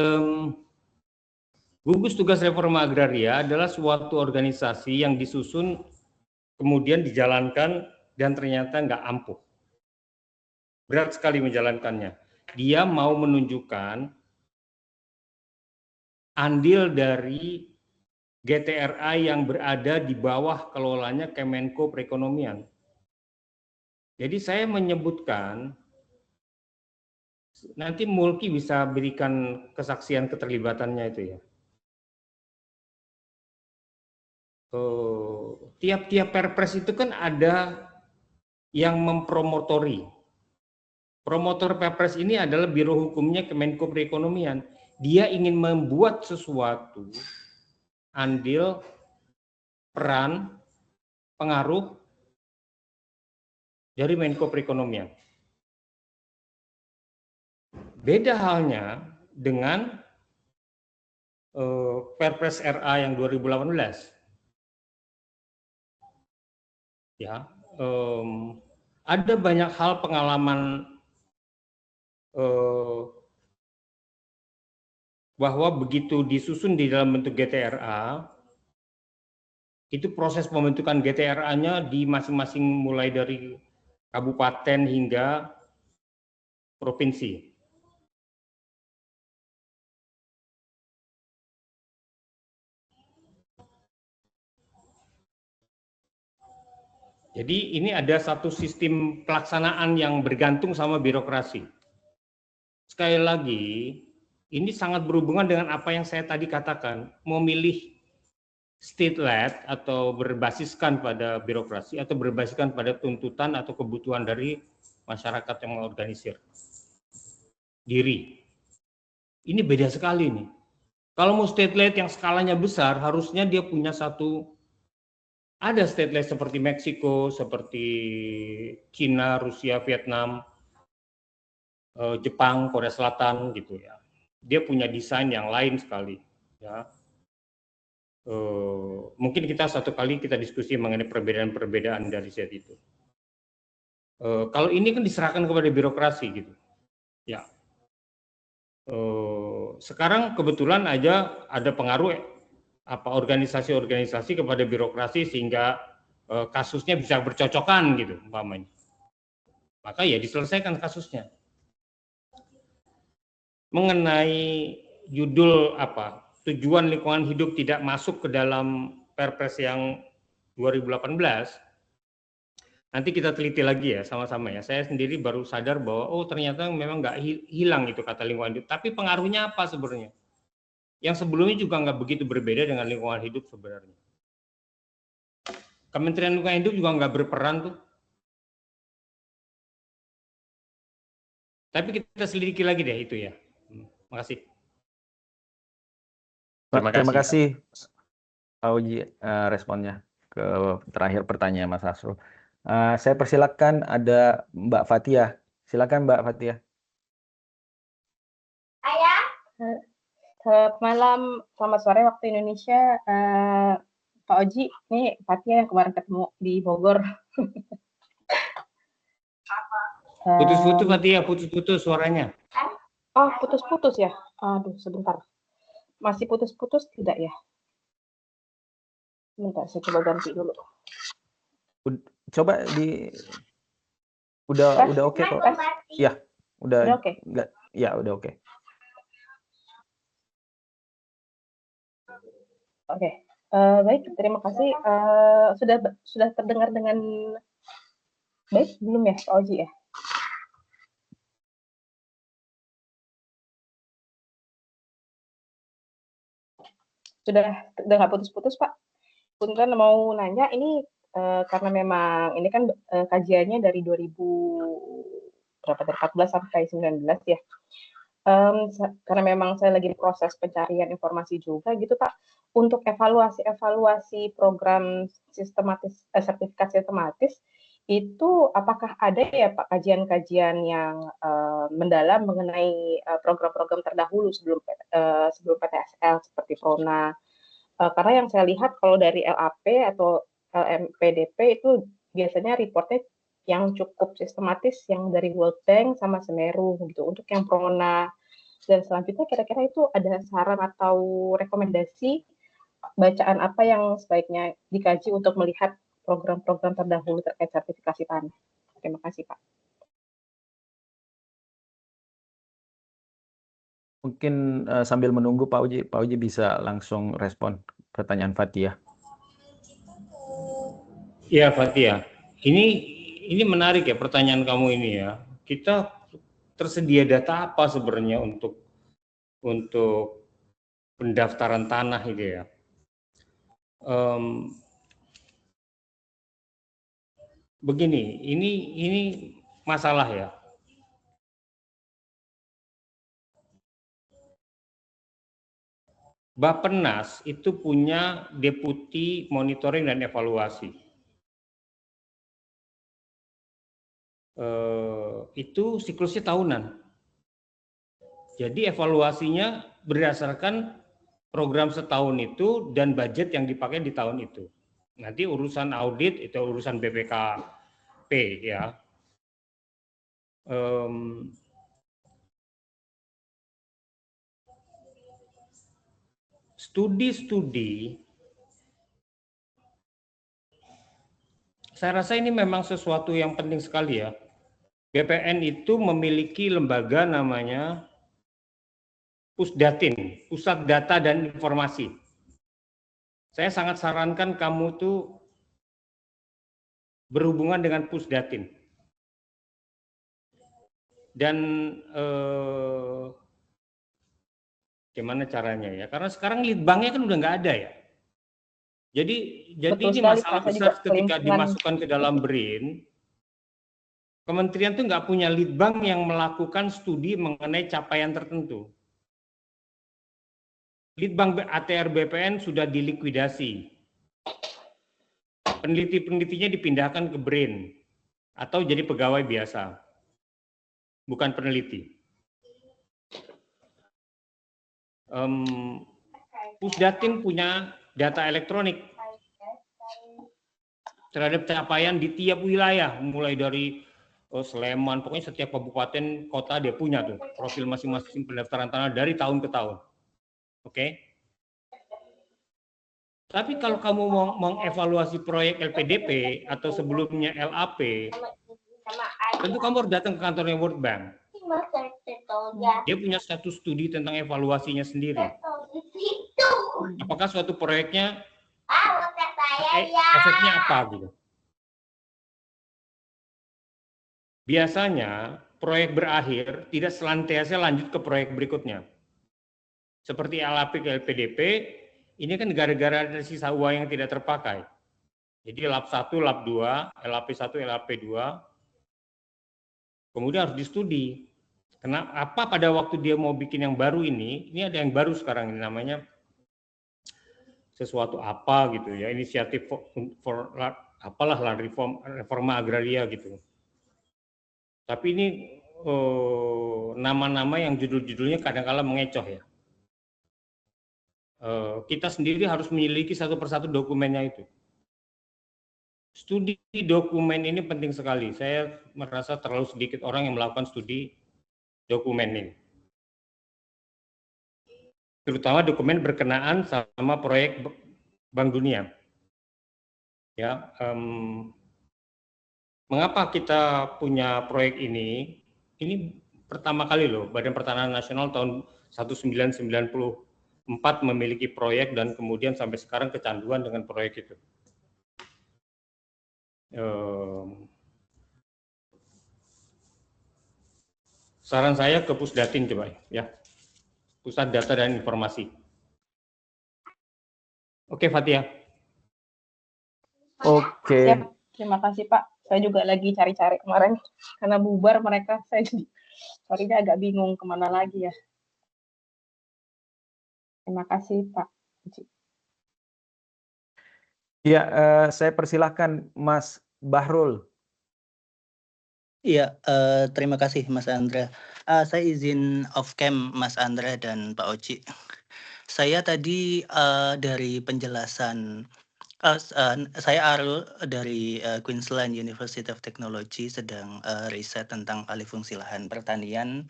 Speaker 2: Gugus Tugas Reforma Agraria adalah suatu organisasi yang disusun kemudian dijalankan dan ternyata nggak ampuh. Berat sekali menjalankannya. Dia mau menunjukkan andil dari GTRA yang berada di bawah kelolanya Kemenko Perekonomian. Jadi saya menyebutkan, nanti Mulki bisa berikan kesaksian keterlibatannya itu ya. Tiap-tiap perpres itu kan ada yang mempromotori. Promotor Perpres ini adalah Biro Hukumnya Kemenko Perekonomian. Dia ingin membuat sesuatu, andil, peran, pengaruh dari Menko Perekonomian. Beda halnya dengan Perpres RA yang 2018. Ya, ada banyak hal pengalaman bahwa begitu disusun di dalam bentuk GTRA, itu proses pembentukan GTRA-nya di masing-masing mulai dari kabupaten hingga provinsi. Jadi ini ada satu sistem pelaksanaan yang bergantung sama birokrasi. Sekali lagi, ini sangat berhubungan dengan apa yang saya tadi katakan, memilih state-led atau berbasiskan pada birokrasi atau berbasiskan pada tuntutan atau kebutuhan dari masyarakat yang mengorganisir diri. Ini beda sekali nih. Kalau mau state-led yang skalanya besar, harusnya dia punya ada state-led seperti Meksiko, seperti Cina, Rusia, Vietnam, Jepang, Korea Selatan gitu ya. Dia punya desain yang lain sekali. Ya. Mungkin kita satu kali kita diskusi mengenai perbedaan-perbedaan dari set itu. Kalau ini kan diserahkan kepada birokrasi gitu. Ya. Sekarang kebetulan aja ada pengaruh organisasi-organisasi kepada birokrasi sehingga kasusnya bisa bercocokan gitu umpamanya. Maka ya diselesaikan kasusnya. Mengenai judul tujuan lingkungan hidup tidak masuk ke dalam Perpres yang 2018, nanti kita teliti lagi ya sama-sama ya. Saya sendiri baru sadar bahwa ternyata memang nggak hilang itu kata lingkungan hidup, tapi pengaruhnya apa sebenarnya? Yang sebelumnya juga nggak begitu berbeda dengan lingkungan hidup sebenarnya. Kementerian Lingkungan Hidup juga nggak berperan tuh. Tapi kita selidiki lagi deh itu ya. Makasih.
Speaker 4: Terima kasih Pak Uji responnya ke terakhir pertanyaan Mas Asrul. Saya persilakan ada Mbak Fatia. Silakan Mbak Fatia.
Speaker 6: Selamat malam, selamat sore waktu Indonesia. Pak Oji, ini Fatia yang kemarin ketemu di Bogor.
Speaker 2: Putus-putus Fatia, putus-putus suaranya.
Speaker 6: Oh, putus-putus ya? Aduh, sebentar. Masih putus-putus tidak ya? Bentar, saya coba ganti dulu.
Speaker 4: Coba udah oke kok. Ya, udah
Speaker 6: oke.
Speaker 4: Ya, udah oke.
Speaker 6: Oke. Baik, terima kasih. Sudah terdengar dengan baik belum ya, Pak Oji ya? Sudah nggak putus-putus, Pak? Punten mau nanya, ini karena memang ini kan kajiannya dari 2014 sampai 19 ya. Karena memang saya lagi proses pencarian informasi juga gitu Pak, untuk evaluasi program sistematis sertifikat sistematis itu apakah ada ya Pak kajian-kajian yang mendalam mengenai program-program terdahulu sebelum PTSL seperti PRONA? Karena yang saya lihat kalau dari LAP atau LMPDP itu biasanya reportnya yang cukup sistematis yang dari World Bank sama Semeru gitu. Untuk yang PRONA dan selanjutnya kira-kira itu ada saran atau rekomendasi bacaan apa yang sebaiknya dikaji untuk melihat program-program terdahulu terkait sertifikasi tanah. Terima kasih Pak.
Speaker 4: Mungkin sambil menunggu Pak Uji bisa langsung respon pertanyaan Fatia.
Speaker 2: Iya Fatia, ini menarik ya pertanyaan kamu ini ya. Kita tersedia data apa sebenarnya untuk pendaftaran tanah itu ya? Begini, ini masalah ya. Bappenas itu punya deputi monitoring dan evaluasi. Itu siklusnya tahunan. Jadi evaluasinya berdasarkan program setahun itu dan budget yang dipakai di tahun itu. Nanti urusan audit itu urusan BPKP ya. Studi-studi, saya rasa ini memang sesuatu yang penting sekali ya. BPN itu memiliki lembaga namanya Pusdatin, Pusat Data dan Informasi. Saya sangat sarankan kamu tuh berhubungan dengan Pusdatin. Dan gimana caranya ya? Karena sekarang leadbanknya kan udah nggak ada ya. Jadi ini masalah besar ketika dimasukkan ke dalam BRIN. Kementerian tuh nggak punya leadbank yang melakukan studi mengenai capaian tertentu. Leadbank ATR BPN sudah dilikuidasi. Peneliti-penelitinya dipindahkan ke BRIN atau jadi pegawai biasa, bukan peneliti. Pusdatin punya data elektronik terhadap capaian di tiap wilayah, mulai dari Sleman, pokoknya setiap kabupaten kota dia punya tuh profil masing-masing pendaftaran tanah dari tahun ke tahun. Oke? Tapi kalau kamu mau mengevaluasi proyek LPDP atau sebelumnya LAP, tentu kamu harus datang ke kantornya World Bank. Dia punya status studi tentang evaluasinya sendiri. Apakah suatu proyeknya efeknya apa gitu. Biasanya proyek berakhir tidak selantiasa lanjut ke proyek berikutnya. Seperti LAP ke LPDP, ini kan gara-gara ada sisa uang yang tidak terpakai. Jadi LAP 1, LAP 2, LAP 1, LAP 2, kemudian harus distudi. Kenapa pada waktu dia mau bikin yang baru ini ada yang baru sekarang ini namanya sesuatu apa gitu ya, inisiatif for apalah lah reforma agraria gitu. Tapi ini nama-nama yang judul-judulnya kadang-kala mengecoh ya. Kita sendiri harus memiliki satu persatu dokumennya itu. Studi dokumen ini penting sekali. Saya merasa terlalu sedikit orang yang melakukan studi dokumen ini. Terutama dokumen berkenaan sama proyek Bank Dunia. Ya, mengapa kita punya proyek ini? Ini pertama kali loh, Badan Pertanahan Nasional tahun 1994 memiliki proyek dan kemudian sampai sekarang kecanduan dengan proyek itu. Saran saya ke Pusdatin coba ya, Pusat Data dan Informasi. Oke, Fatia.
Speaker 4: Oke.
Speaker 6: Siap. Terima kasih Pak. Saya juga lagi cari-cari kemarin karena bubar mereka, saya carinya agak bingung kemana lagi ya. Terima kasih Pak.
Speaker 4: Ya, saya persilahkan Mas Bahrul.
Speaker 7: Iya, terima kasih Mas Andra. Saya izin off cam Mas Andra dan Pak Oci. Saya tadi dari penjelasan, saya Arul dari Queensland University of Technology sedang riset tentang alihfungsi lahan pertanian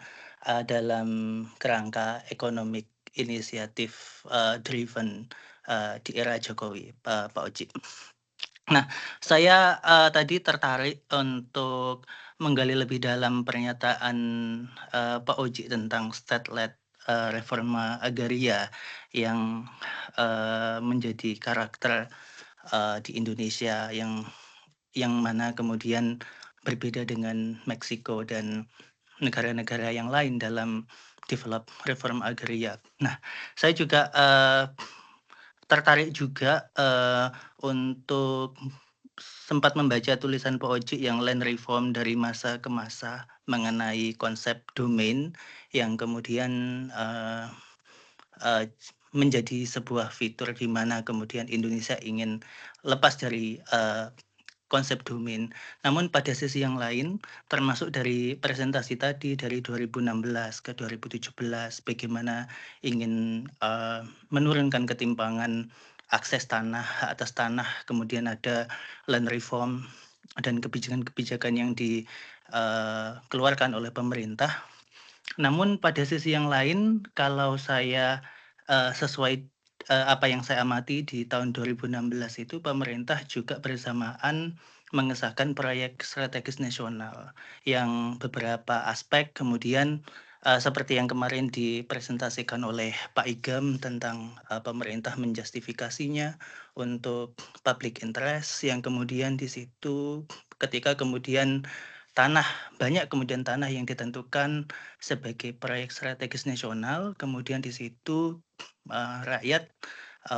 Speaker 7: dalam kerangka economic initiative driven di era Jokowi, Pak Oci. Nah, saya tadi tertarik untuk menggali lebih dalam pernyataan Pak Oji tentang state-led reforma agraria yang menjadi karakter di Indonesia yang mana kemudian berbeda dengan Meksiko dan negara-negara yang lain dalam develop reform agraria. Nah, saya juga tertarik juga untuk sempat membaca tulisan Pak Oji yang land reform dari masa ke masa mengenai konsep domain yang kemudian menjadi sebuah fitur di mana kemudian Indonesia ingin lepas dari konsep domain. Namun pada sisi yang lain, termasuk dari presentasi tadi dari 2016 ke 2017, bagaimana ingin menurunkan ketimpangan akses tanah, hak atas tanah, kemudian ada land reform dan kebijakan-kebijakan yang dikeluarkan oleh pemerintah. Namun pada sisi yang lain, kalau saya sesuai apa yang saya amati di tahun 2016 itu pemerintah juga bersamaan mengesahkan proyek strategis nasional yang beberapa aspek kemudian seperti yang kemarin dipresentasikan oleh Pak Igam tentang pemerintah menjustifikasinya untuk public interest yang kemudian di situ ketika kemudian banyak kemudian tanah yang ditentukan sebagai proyek strategis nasional, kemudian di situ rakyat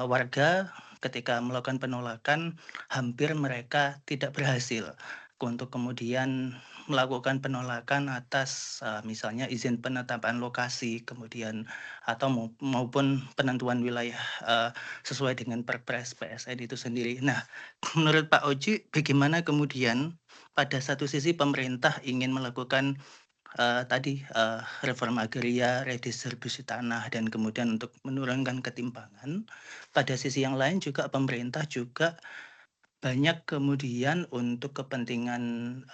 Speaker 7: warga ketika melakukan penolakan hampir mereka tidak berhasil untuk kemudian melakukan penolakan atas misalnya izin penetapan lokasi kemudian atau maupun penentuan wilayah sesuai dengan Perpres PSN itu sendiri. Nah, menurut Pak Oji bagaimana kemudian pada satu sisi pemerintah ingin melakukan reforma agraria, redistribusi tanah, dan kemudian untuk menurunkan ketimpangan. Pada sisi yang lain juga pemerintah juga banyak kemudian untuk kepentingan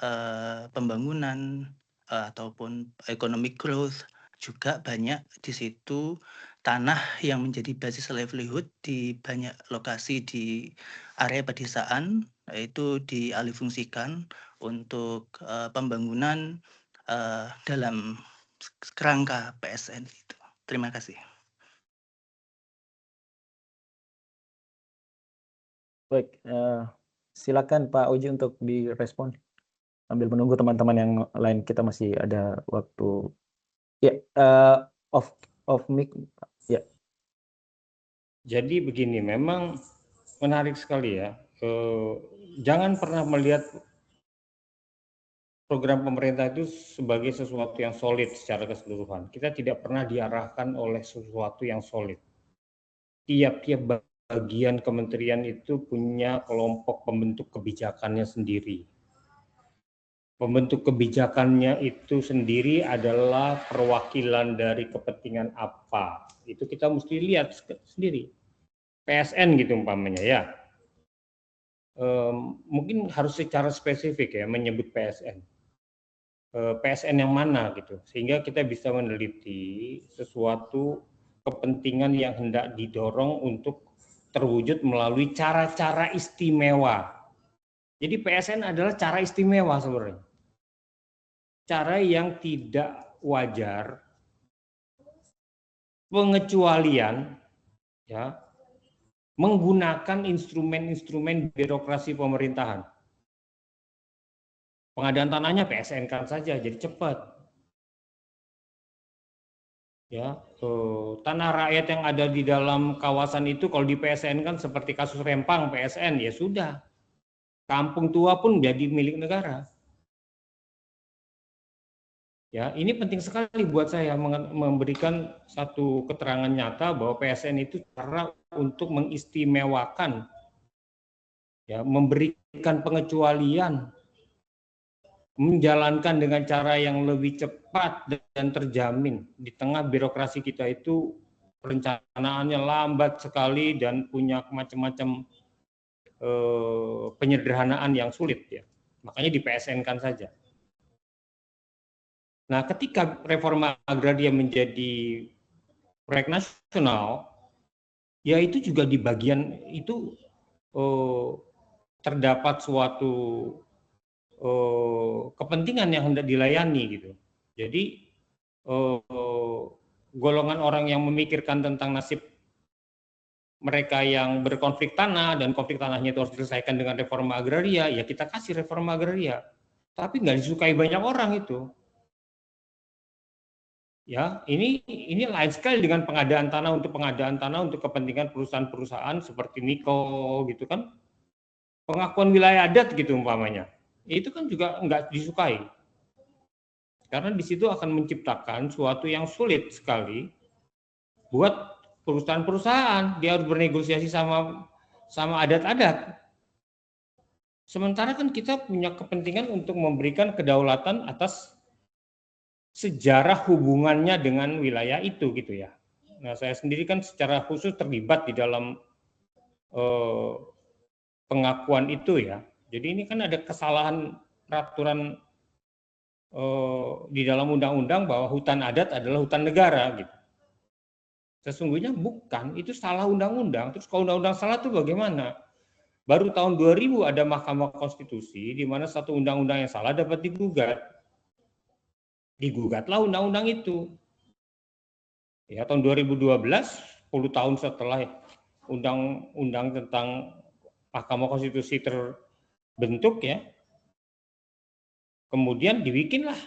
Speaker 7: pembangunan ataupun economic growth juga banyak di situ tanah yang menjadi basis livelihood di banyak lokasi di area pedesaan itu dialihfungsikan untuk pembangunan dalam kerangka PSN itu. Terima kasih.
Speaker 4: Baik, silakan Pak Oji untuk direspon. Sambil menunggu teman-teman yang lain, kita masih ada waktu. Ya, off mic. Ya.
Speaker 2: Jadi begini, memang menarik sekali ya. Jangan pernah melihat program pemerintah itu sebagai sesuatu yang solid secara keseluruhan. Kita tidak pernah diarahkan oleh sesuatu yang solid. Tiap-tiap bagian kementerian itu punya kelompok pembentuk kebijakannya sendiri. Pembentuk kebijakannya itu sendiri adalah perwakilan dari kepentingan apa. Itu kita mesti lihat sendiri. PSN gitu umpamanya ya. Mungkin harus secara spesifik ya menyebut PSN. PSN yang mana gitu, sehingga kita bisa meneliti sesuatu kepentingan yang hendak didorong untuk terwujud melalui cara-cara istimewa. Jadi PSN adalah cara istimewa sebenarnya. Cara yang tidak wajar, pengecualian, ya, menggunakan instrumen-instrumen birokrasi pemerintahan. Pengadaan tanahnya PSN kan saja, jadi cepat. Ya, tanah rakyat yang ada di dalam kawasan itu kalau di PSN kan seperti kasus Rempang PSN ya sudah. Kampung tua pun jadi milik negara. Ya, ini penting sekali buat saya memberikan satu keterangan nyata bahwa PSN itu cara untuk mengistimewakan, ya, memberikan pengecualian, menjalankan dengan cara yang lebih cepat dan terjamin. Di tengah birokrasi kita itu perencanaannya lambat sekali dan punya macam-macam penyederhanaan yang sulit ya. Makanya di PSN-kan saja. Nah, ketika reforma agraria menjadi proyek nasional, ya itu juga di bagian itu terdapat suatu kepentingan yang hendak dilayani gitu. Jadi golongan orang yang memikirkan tentang nasib mereka yang berkonflik tanah dan konflik tanahnya itu harus diselesaikan dengan reforma agraria, ya kita kasih reforma agraria. Tapi nggak disukai banyak orang itu. Ya, ini lain sekali dengan pengadaan tanah untuk kepentingan perusahaan-perusahaan seperti Niko gitu kan. Pengakuan wilayah adat gitu umpamanya. Itu kan juga nggak disukai. Karena di situ akan menciptakan suatu yang sulit sekali buat perusahaan-perusahaan, dia harus bernegosiasi sama adat-adat. Sementara kan kita punya kepentingan untuk memberikan kedaulatan atas sejarah hubungannya dengan wilayah itu gitu ya. Nah, saya sendiri kan secara khusus terlibat di dalam pengakuan itu ya. Jadi ini kan ada kesalahan peraturan di dalam undang-undang bahwa hutan adat adalah hutan negara gitu. Sesungguhnya bukan, itu salah undang-undang. Terus kalau undang-undang salah itu bagaimana? Baru tahun 2000 ada Mahkamah Konstitusi di mana satu undang-undang yang salah dapat digugat. Digugatlah undang-undang itu. Ya, tahun 2012, 10 tahun setelah undang-undang tentang Mahkamah Konstitusi terbentuk ya. Kemudian dibikinlah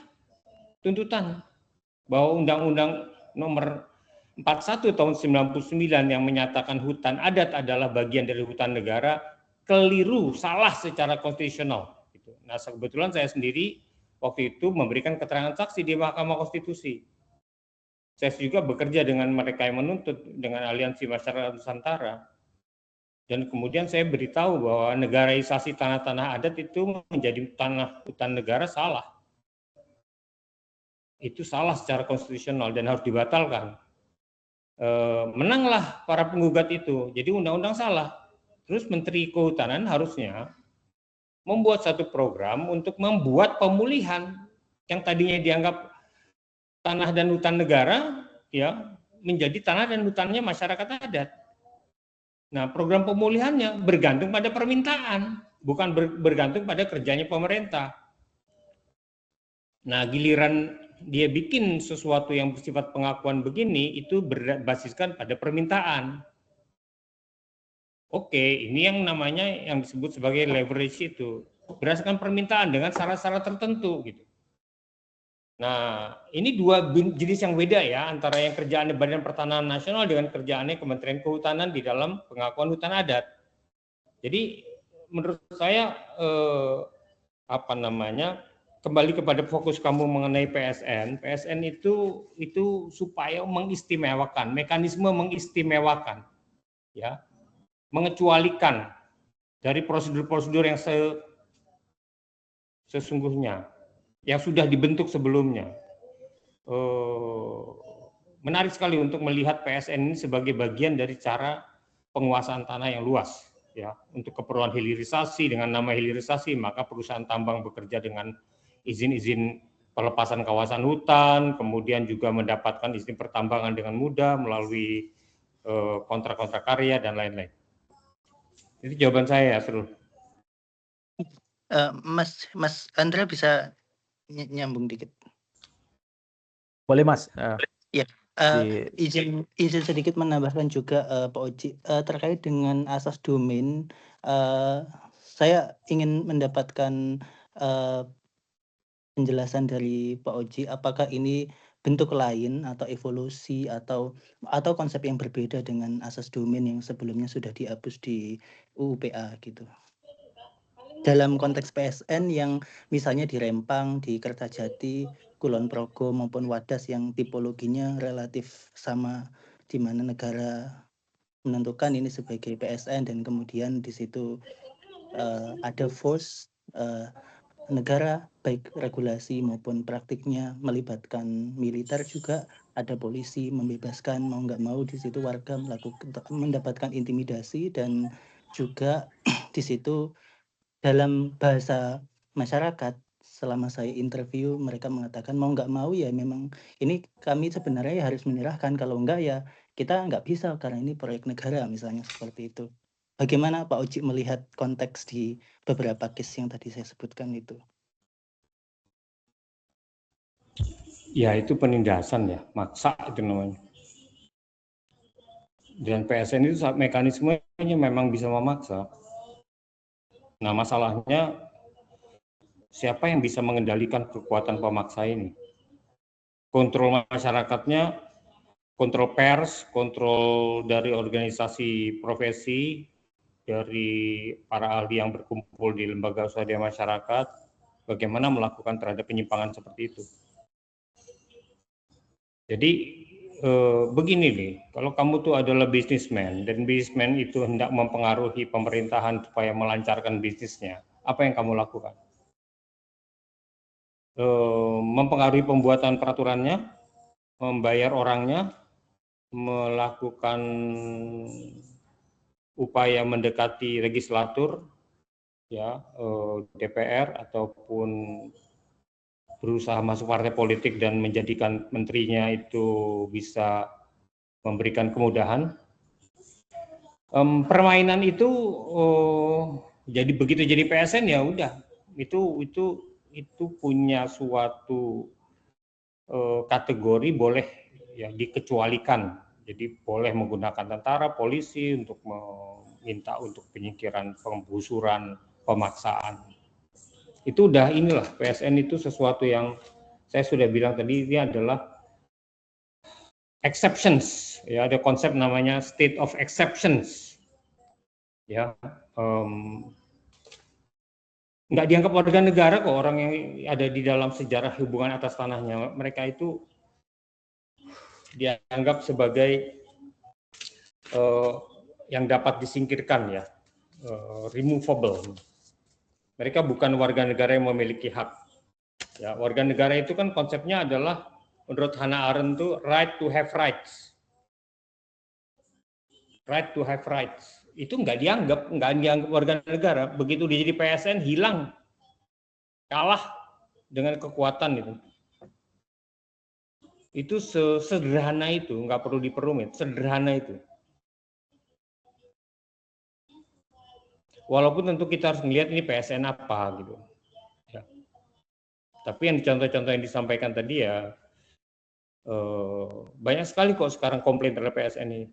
Speaker 2: tuntutan bahwa Undang-Undang Nomor 41 tahun 99 yang menyatakan hutan adat adalah bagian dari hutan negara keliru, salah secara konstitusional. Nah, kebetulan saya sendiri waktu itu memberikan keterangan saksi di Mahkamah Konstitusi. Saya juga bekerja dengan mereka yang menuntut, dengan Aliansi Masyarakat Nusantara. Dan kemudian saya beritahu bahwa negaraisasi tanah-tanah adat itu menjadi tanah hutan negara salah. Itu salah secara konstitusional dan harus dibatalkan. Menanglah para penggugat itu. Jadi undang-undang salah. Terus Menteri Kehutanan harusnya membuat satu program untuk membuat pemulihan yang tadinya dianggap tanah dan hutan negara ya menjadi tanah dan hutannya masyarakat adat. Nah, program pemulihannya bergantung pada permintaan, bukan bergantung pada kerjanya pemerintah. Nah, giliran dia bikin sesuatu yang bersifat pengakuan begini, itu berbasiskan pada permintaan. Oke, ini yang namanya yang disebut sebagai leverage itu. Berdasarkan permintaan dengan syarat-syarat tertentu gitu. Nah, ini dua jenis yang beda ya, antara yang kerjaannya Badan Pertanahan Nasional dengan kerjaannya Kementerian Kehutanan di dalam pengakuan hutan adat. Jadi menurut saya kembali kepada fokus kamu mengenai PSN. PSN itu supaya mengistimewakan, mekanisme mengistimewakan, ya, mengecualikan dari prosedur-prosedur yang sesungguhnya yang sudah dibentuk sebelumnya. Menarik sekali untuk melihat PSN ini sebagai bagian dari cara penguasaan tanah yang luas, ya, untuk keperluan hilirisasi. Dengan nama hilirisasi, maka perusahaan tambang bekerja dengan izin-izin pelepasan kawasan hutan, kemudian juga mendapatkan izin pertambangan dengan mudah melalui kontrak-kontrak karya dan lain-lain. Itu jawaban saya, Asrul.
Speaker 7: Mas Andra bisa nyambung dikit.
Speaker 4: Boleh Mas.
Speaker 7: Ya, izin sedikit menambahkan juga Pak Oji terkait dengan asas domain. Saya ingin mendapatkan penjelasan dari Pak Oji, apakah ini bentuk lain atau evolusi atau konsep yang berbeda dengan asas domain yang sebelumnya sudah dihapus di UU-PA gitu. Dalam konteks PSN yang misalnya di Rempang, di Kertajati, Kulon Progo maupun Wadas yang tipologinya relatif sama, di mana negara menentukan ini sebagai PSN dan kemudian di situ ada force negara baik regulasi maupun praktiknya melibatkan militer juga, ada polisi membebaskan mau nggak mau di situ warga mendapatkan intimidasi dan juga di situ dalam bahasa masyarakat selama saya interview mereka mengatakan mau nggak mau ya memang ini kami sebenarnya harus menyerahkan, kalau enggak ya kita nggak bisa karena ini proyek negara misalnya seperti itu. Bagaimana Pak Oji melihat konteks di beberapa case yang tadi saya sebutkan itu?
Speaker 2: Ya itu penindasan ya, maksa itu namanya. Dan PSN itu mekanismenya memang bisa memaksa. Nah, masalahnya siapa yang bisa mengendalikan kekuatan pemaksa ini? Kontrol masyarakatnya, kontrol pers, kontrol dari organisasi profesi, dari para ahli yang berkumpul di lembaga swadaya masyarakat, bagaimana melakukan terhadap penyimpangan seperti itu. Jadi begini nih, kalau kamu tuh adalah bisnismen dan bisnismen itu hendak mempengaruhi pemerintahan supaya melancarkan bisnisnya, apa yang kamu lakukan? Mempengaruhi pembuatan peraturannya, membayar orangnya, melakukan upaya mendekati legislatur, ya, DPR ataupun berusaha masuk partai politik dan menjadikan menterinya itu bisa memberikan kemudahan. Permainan itu jadi begitu jadi PSN ya udah itu punya suatu kategori boleh ya dikecualikan. Jadi boleh menggunakan tentara, polisi untuk meminta untuk penyingkiran, penggusuran, pemaksaan. Itu udah inilah PSN itu sesuatu yang saya sudah bilang tadi, ini adalah exceptions, ya ada konsep namanya state of exceptions, ya nggak dianggap warga negara kok orang yang ada di dalam sejarah hubungan atas tanahnya, mereka itu dianggap sebagai yang dapat disingkirkan ya, removable. Mereka bukan warga negara yang memiliki hak. Ya, warga negara itu kan konsepnya adalah menurut Hannah Arendt itu right to have rights. Right to have rights. Itu nggak dianggap warga negara. Begitu dia jadi PSN hilang. Kalah dengan kekuatan itu. Itu sederhana itu, nggak perlu diperumit, sederhana itu. Walaupun tentu kita harus melihat ini PSN apa gitu. Ya. Tapi yang contoh-contoh yang disampaikan tadi ya banyak sekali kok sekarang komplain terhadap PSN ini.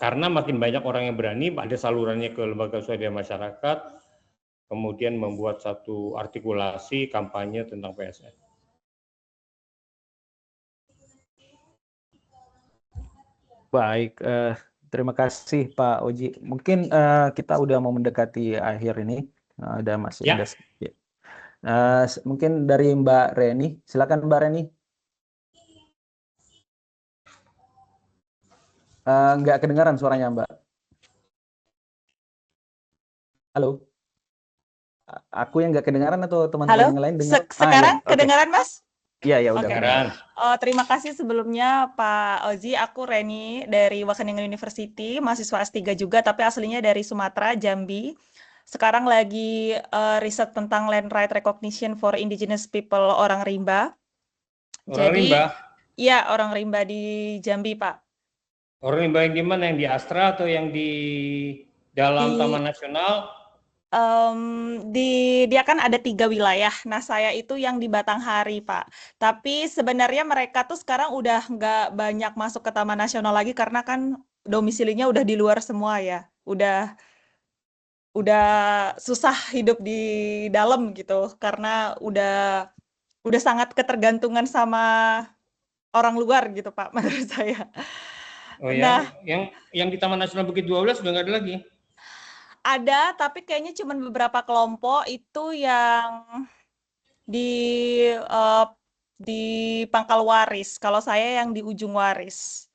Speaker 2: Karena makin banyak orang yang berani, ada salurannya ke lembaga swadaya masyarakat, kemudian membuat satu artikulasi kampanye tentang PSN.
Speaker 4: Baik, terima kasih Pak Oji. Mungkin kita udah mau mendekati akhir ini. Ada masih
Speaker 2: Ya.
Speaker 4: ada. Mungkin dari Mbak Reni. Silakan Mbak Reni. Nggak kedengaran suaranya Mbak. Halo. Aku yang nggak kedengaran atau teman-teman yang lain dengar?
Speaker 8: Sekarang
Speaker 4: Ya.
Speaker 8: kedengaran Mas?
Speaker 4: Iya, ya udah.
Speaker 2: Kedengaran.
Speaker 8: Terima kasih sebelumnya Pak Oji. Aku Reni dari Wageningen University, mahasiswa S3 juga, tapi aslinya dari Sumatera, Jambi. Sekarang lagi riset tentang land right recognition for indigenous people orang Rimba.
Speaker 2: Orang Rimba?
Speaker 8: Iya, orang Rimba di Jambi, Pak.
Speaker 2: Orang Rimba yang di mana? Yang di Astra atau yang di dalam Taman Nasional?
Speaker 8: Dia kan ada 3 wilayah. Nah, saya itu yang di Batanghari, Pak. Tapi sebenarnya mereka tuh sekarang udah nggak banyak masuk ke Taman Nasional lagi karena kan domisilinya udah di luar semua ya. Udah susah hidup di dalam gitu karena udah sangat ketergantungan sama orang luar gitu, Pak, menurut saya.
Speaker 2: Oh ya, yang di Taman Nasional Bukit 12 sudah nggak ada lagi?
Speaker 8: Ada, tapi kayaknya cuma beberapa kelompok itu yang di Pangkal Waris. Kalau saya yang di ujung Waris.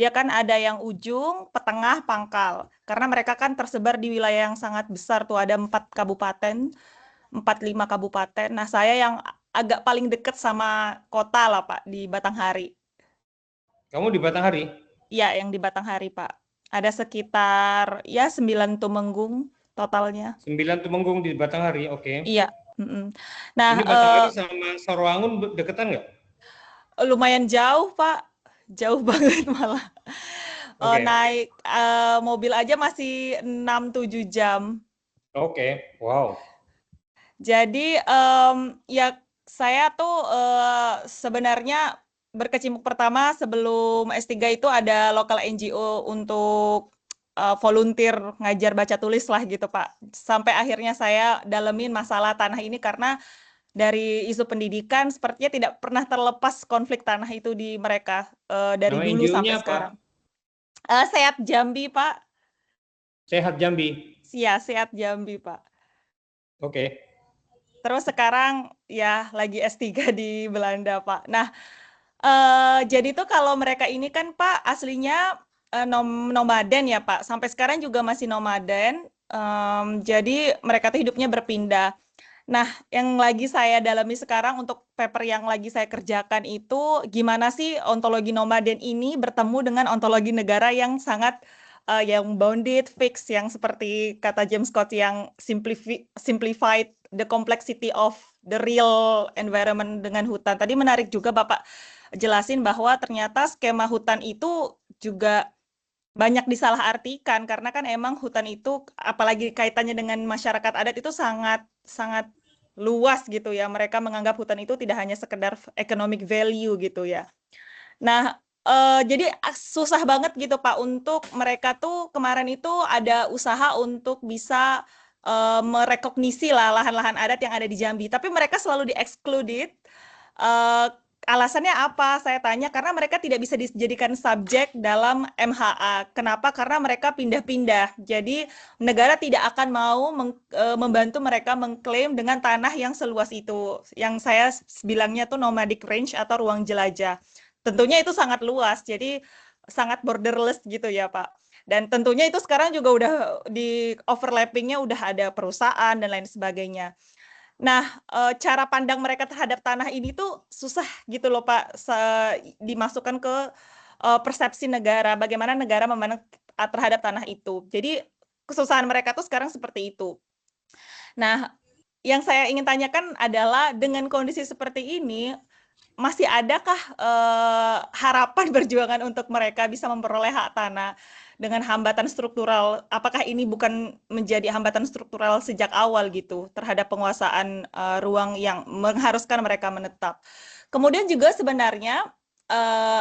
Speaker 8: Dia kan ada yang ujung, petengah, pangkal. Karena mereka kan tersebar di wilayah yang sangat besar tuh, ada 4 kabupaten, 4-5 kabupaten. Nah, saya yang agak paling dekat sama kota lah, Pak, di Batanghari.
Speaker 2: Kamu di Batanghari?
Speaker 8: Iya, yang di Batanghari, Pak. Ada sekitar ya 9 tumenggung totalnya.
Speaker 2: 9 tumenggung di Batanghari, oke.
Speaker 8: Iya. Nah,
Speaker 2: ini Batanghari sama Saroangun deketan nggak?
Speaker 8: Lumayan jauh, Pak. Jauh banget malah. Naik mobil aja masih 6-7 jam.
Speaker 2: Oke, wow.
Speaker 8: Jadi ya saya tuh sebenarnya berkecimpung pertama sebelum S3 itu ada lokal NGO untuk volunteer ngajar baca tulis lah gitu, Pak. Sampai akhirnya saya dalemin masalah tanah ini karena dari isu pendidikan sepertinya tidak pernah terlepas konflik tanah itu di mereka dari dulu sampai sekarang. Sehat Jambi, Pak.
Speaker 2: Sehat Jambi?
Speaker 8: Iya, Sehat Jambi, Pak.
Speaker 2: Oke.
Speaker 8: Terus sekarang ya lagi S3 di Belanda, Pak. Nah, Jadi tuh kalau mereka ini kan Pak aslinya nomaden ya Pak. Sampai sekarang juga masih nomaden. Jadi mereka tuh hidupnya berpindah. Nah, yang lagi saya dalami sekarang untuk paper yang lagi saya kerjakan itu gimana sih ontologi nomaden ini bertemu dengan ontologi negara yang sangat yang bounded, fixed, yang seperti kata James Scott yang simplified the complexity of the real environment dengan hutan. Tadi menarik juga Bapak jelasin bahwa ternyata skema hutan itu juga banyak disalahartikan karena kan emang hutan itu apalagi kaitannya dengan masyarakat adat itu sangat sangat luas gitu ya. Mereka menganggap hutan itu tidak hanya sekedar economic value gitu ya. Nah, jadi susah banget gitu Pak untuk mereka tuh kemarin itu ada usaha untuk bisa merekognisi lah lahan-lahan adat yang ada di Jambi, tapi mereka selalu di-excluded. Alasannya apa? Saya tanya karena mereka tidak bisa dijadikan subjek dalam MHA. Kenapa? Karena mereka pindah-pindah. Jadi negara tidak akan mau membantu mereka mengklaim dengan tanah yang seluas itu. Yang saya bilangnya tuh nomadic range atau ruang jelajah. Tentunya itu sangat luas. Jadi sangat borderless gitu ya, Pak. Dan tentunya itu sekarang juga udah di overlappingnya udah ada perusahaan dan lain sebagainya. Nah, cara pandang mereka terhadap tanah ini tuh susah gitu loh Pak, dimasukkan ke persepsi negara, bagaimana negara memandang terhadap tanah itu. Jadi kesusahan mereka tuh sekarang seperti itu. Nah, yang saya ingin tanyakan adalah dengan kondisi seperti ini, masih adakah harapan perjuangan untuk mereka bisa memperoleh hak tanah dengan hambatan struktural? Apakah ini bukan menjadi hambatan struktural sejak awal gitu terhadap penguasaan ruang yang mengharuskan mereka menetap? Kemudian juga sebenarnya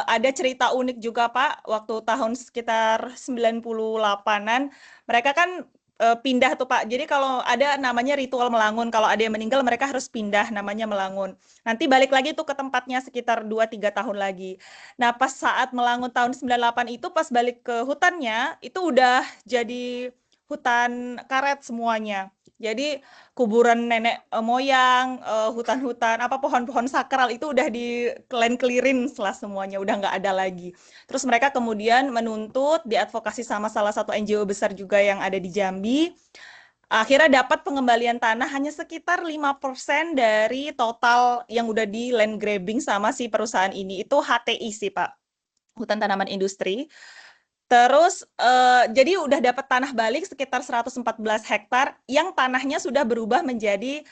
Speaker 8: ada cerita unik juga Pak, waktu tahun sekitar 98-an, mereka kan pindah tuh Pak. Jadi kalau ada namanya ritual melangun, kalau ada yang meninggal mereka harus pindah namanya melangun. Nanti balik lagi tuh ke tempatnya sekitar 2-3 tahun lagi. Nah, pas saat melangun tahun 98 itu pas balik ke hutannya itu udah jadi hutan karet semuanya. Jadi kuburan nenek moyang, hutan-hutan, apa pohon-pohon sakral itu udah di land clearing setelah semuanya, udah nggak ada lagi. Terus mereka kemudian menuntut, diadvokasi sama salah satu NGO besar juga yang ada di Jambi, akhirnya dapat pengembalian tanah hanya sekitar 5% dari total yang udah di land grabbing sama si perusahaan ini. Itu HTI sih, Pak. Hutan Tanaman Industri. Terus, jadi udah dapat tanah balik sekitar 114 hektar yang tanahnya sudah berubah menjadi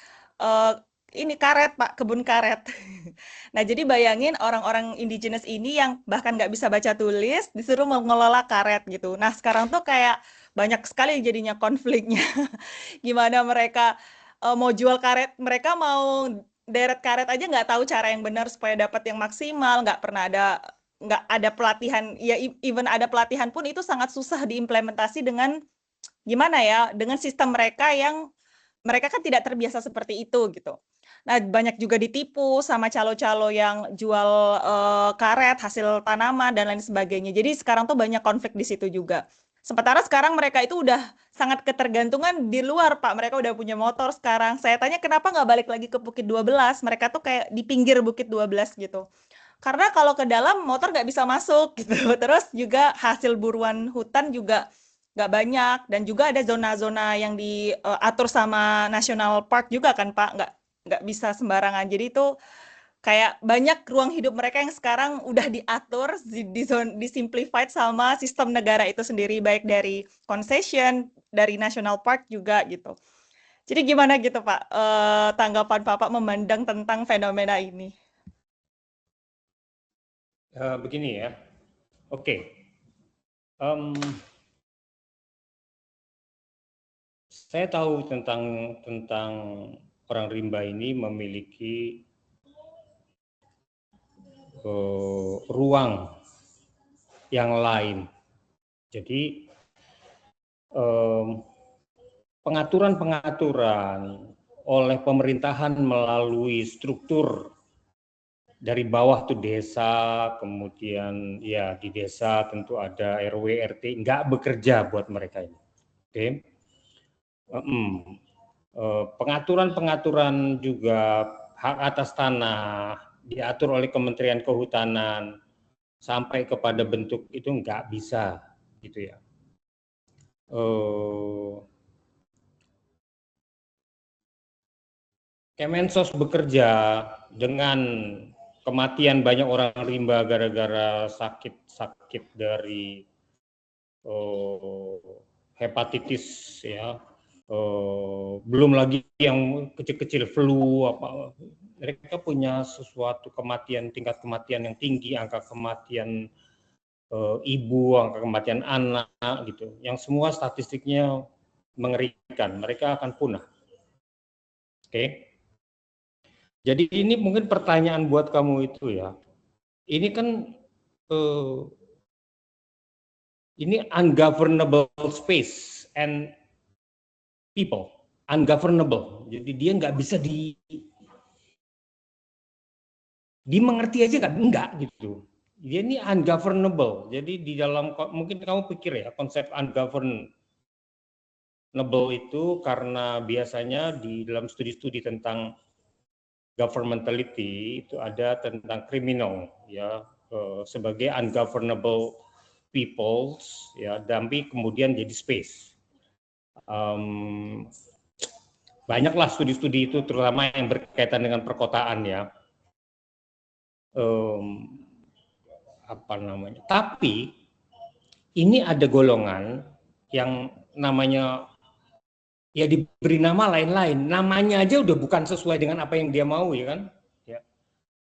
Speaker 8: ini karet, Pak, kebun karet. Nah, jadi bayangin orang-orang indigenous ini yang bahkan nggak bisa baca tulis, disuruh mengelola karet gitu. Nah, sekarang tuh kayak banyak sekali jadinya konfliknya. Gimana mereka mau jual karet, mereka mau deret karet aja nggak tahu cara yang benar supaya dapat yang maksimal, nggak ada pelatihan, ya even ada pelatihan pun itu sangat susah diimplementasi dengan gimana ya, dengan sistem mereka yang mereka kan tidak terbiasa seperti itu gitu. Nah, banyak juga ditipu sama calo-calo yang jual karet, hasil tanaman, dan lain sebagainya. Jadi sekarang tuh banyak konflik di situ juga. Sementara sekarang mereka itu udah sangat ketergantungan di luar, Pak. Mereka udah punya motor sekarang. Saya tanya kenapa nggak balik lagi ke Bukit 12? Mereka tuh kayak di pinggir Bukit 12 gitu. Karena kalau ke dalam motor nggak bisa masuk gitu. Terus juga hasil buruan hutan juga nggak banyak. Dan juga ada zona-zona yang diatur sama National Park juga kan Pak. Nggak bisa sembarangan. Jadi itu kayak banyak ruang hidup mereka yang sekarang udah diatur, disimplified sama sistem negara itu sendiri, baik dari concession, dari National Park juga gitu. Jadi gimana gitu Pak, tanggapan Bapak memandang tentang fenomena ini?
Speaker 2: Begini ya, oke. Saya tahu tentang orang rimba ini memiliki ruang yang lain. Jadi pengaturan-pengaturan oleh pemerintahan melalui struktur dari bawah tuh desa, kemudian ya di desa tentu ada RW, RT, nggak bekerja buat mereka ini. Oke. Pengaturan-pengaturan juga hak atas tanah, diatur oleh Kementerian Kehutanan sampai kepada bentuk itu nggak bisa gitu ya. Kemensos bekerja dengan kematian banyak orang rimba gara-gara sakit dari hepatitis ya, belum lagi yang kecil-kecil flu apa, mereka punya sesuatu kematian, tingkat kematian yang tinggi, angka kematian ibu, angka kematian anak gitu, yang semua statistiknya mengerikan, mereka akan punah. Oke. Jadi ini mungkin pertanyaan buat kamu itu ya. Ini kan ini ungovernable space and people, ungovernable. Jadi dia nggak bisa dimengerti aja enggak gitu. Dia ini ungovernable. Jadi di dalam, mungkin kamu pikir ya, konsep ungovernable itu karena biasanya di dalam studi-studi tentang governmentality itu ada tentang kriminal ya, sebagai ungovernable peoples ya, tapi kemudian jadi space. Banyaklah studi-studi itu terutama yang berkaitan dengan perkotaan ya. Apa namanya? Tapi ini ada golongan yang namanya ya diberi nama lain-lain, namanya aja udah bukan sesuai dengan apa yang dia mau ya kan, ya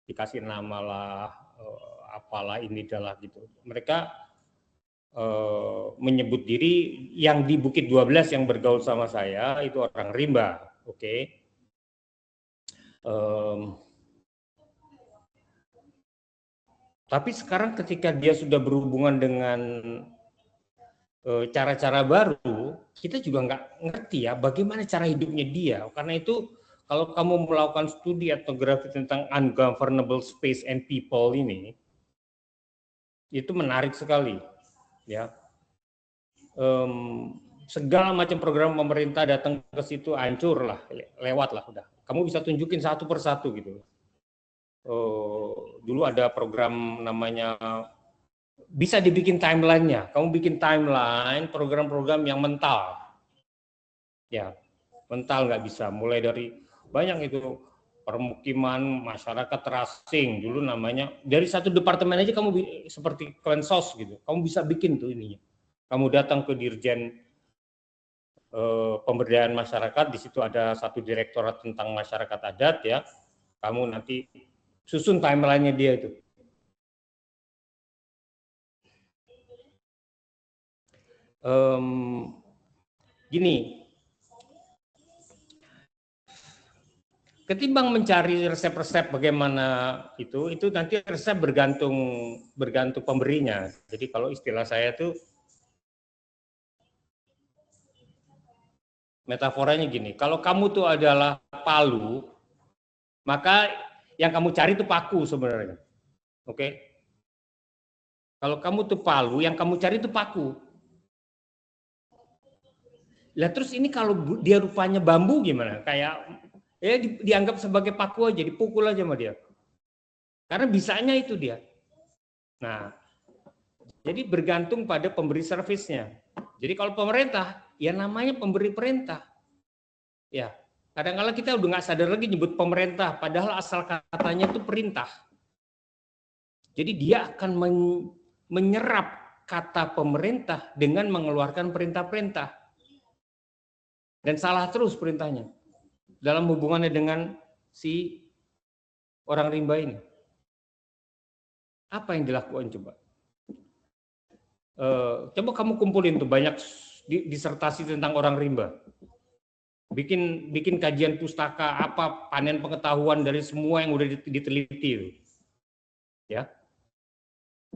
Speaker 2: dikasih nama lah, apalah ini adalah gitu. Mereka menyebut diri yang di Bukit 12 yang bergaul sama saya itu orang rimba, oke. Tapi sekarang ketika dia sudah berhubungan dengan cara-cara baru, kita juga nggak ngerti ya bagaimana cara hidupnya dia. Karena itu kalau kamu melakukan studi etnografi tentang ungovernable space and people ini, itu menarik sekali, ya. Segala macam program pemerintah datang ke situ hancur lah, lewat lah udah. Kamu bisa tunjukin satu persatu gitu. Dulu ada program namanya, bisa dibikin timeline-nya. Kamu bikin timeline program-program yang mental. Ya, mental nggak bisa. Mulai dari banyak itu permukiman masyarakat terasing dulu namanya. Dari satu departemen aja kamu seperti Kemensos gitu. Kamu bisa bikin tuh ininya. Kamu datang ke Dirjen Pemberdayaan Masyarakat, di situ ada satu direktorat tentang masyarakat adat ya. Kamu nanti susun timeline-nya dia itu. Gini, ketimbang mencari resep-resep bagaimana itu nanti resep bergantung pemberinya. Jadi kalau istilah saya tuh metaforanya gini, kalau kamu tuh adalah palu, maka yang kamu cari itu paku sebenarnya. Oke? Kalau kamu tuh palu, yang kamu cari itu paku. Lah terus ini kalau dia rupanya bambu gimana? Kayak ya dianggap sebagai paku aja, dipukul aja sama dia. Karena bisanya itu dia. Nah, jadi bergantung pada pemberi servisnya. Jadi kalau pemerintah, ya namanya pemberi perintah. Ya, kadang-kadang kita udah nggak sadar lagi nyebut pemerintah, padahal asal katanya itu perintah. Jadi dia akan menyerap kata pemerintah dengan mengeluarkan perintah-perintah. Dan salah terus perintahnya dalam hubungannya dengan si orang rimba ini. Apa yang dilakukan coba? Coba kamu kumpulin tuh banyak disertasi tentang orang rimba. Bikin kajian pustaka apa, panen pengetahuan dari semua yang udah diteliti itu. Ya.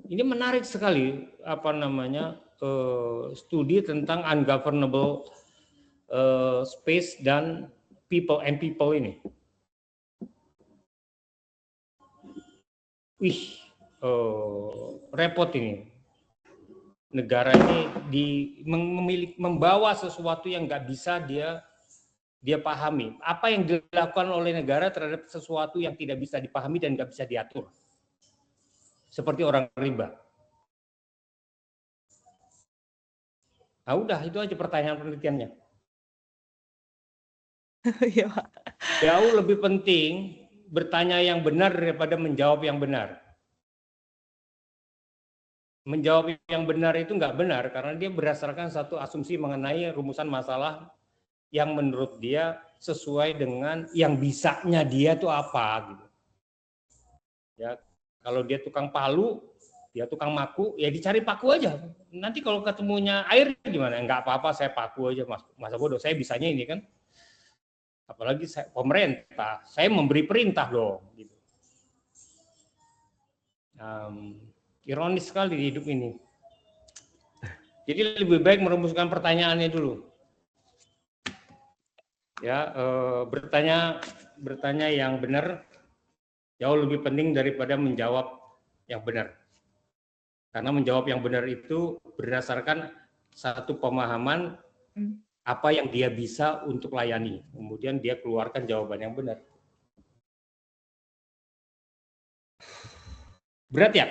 Speaker 2: Ini menarik sekali apa namanya studi tentang ungovernable space dan people and people ini. Wih, repot ini. Negara ini membawa sesuatu yang nggak bisa dia dia pahami apa yang dilakukan oleh negara terhadap sesuatu yang tidak bisa dipahami dan nggak bisa diatur. Seperti orang rimba. Nah udah, itu aja pertanyaan penelitiannya.
Speaker 8: Iya, Pak.
Speaker 2: Jauh lebih penting bertanya yang benar daripada menjawab yang benar. Menjawab yang benar itu nggak benar karena dia berdasarkan satu asumsi mengenai rumusan masalah yang menurut dia sesuai dengan yang bisanya dia tuh apa gitu. Ya, kalau dia tukang palu, dia tukang maku, ya dicari paku aja. Nanti kalau ketemunya air gimana? Nggak apa-apa, saya paku aja, Mas. Masa bodoh, saya bisanya ini kan. Apalagi saya pemerintah, saya memberi perintah dong. Gitu. Ironis sekali di hidup ini. Jadi lebih baik merumuskan pertanyaannya dulu. Ya, bertanya yang benar jauh lebih penting daripada menjawab yang benar. Karena menjawab yang benar itu berdasarkan satu pemahaman apa yang dia bisa untuk layani. Kemudian dia keluarkan jawaban yang benar. Berat ya?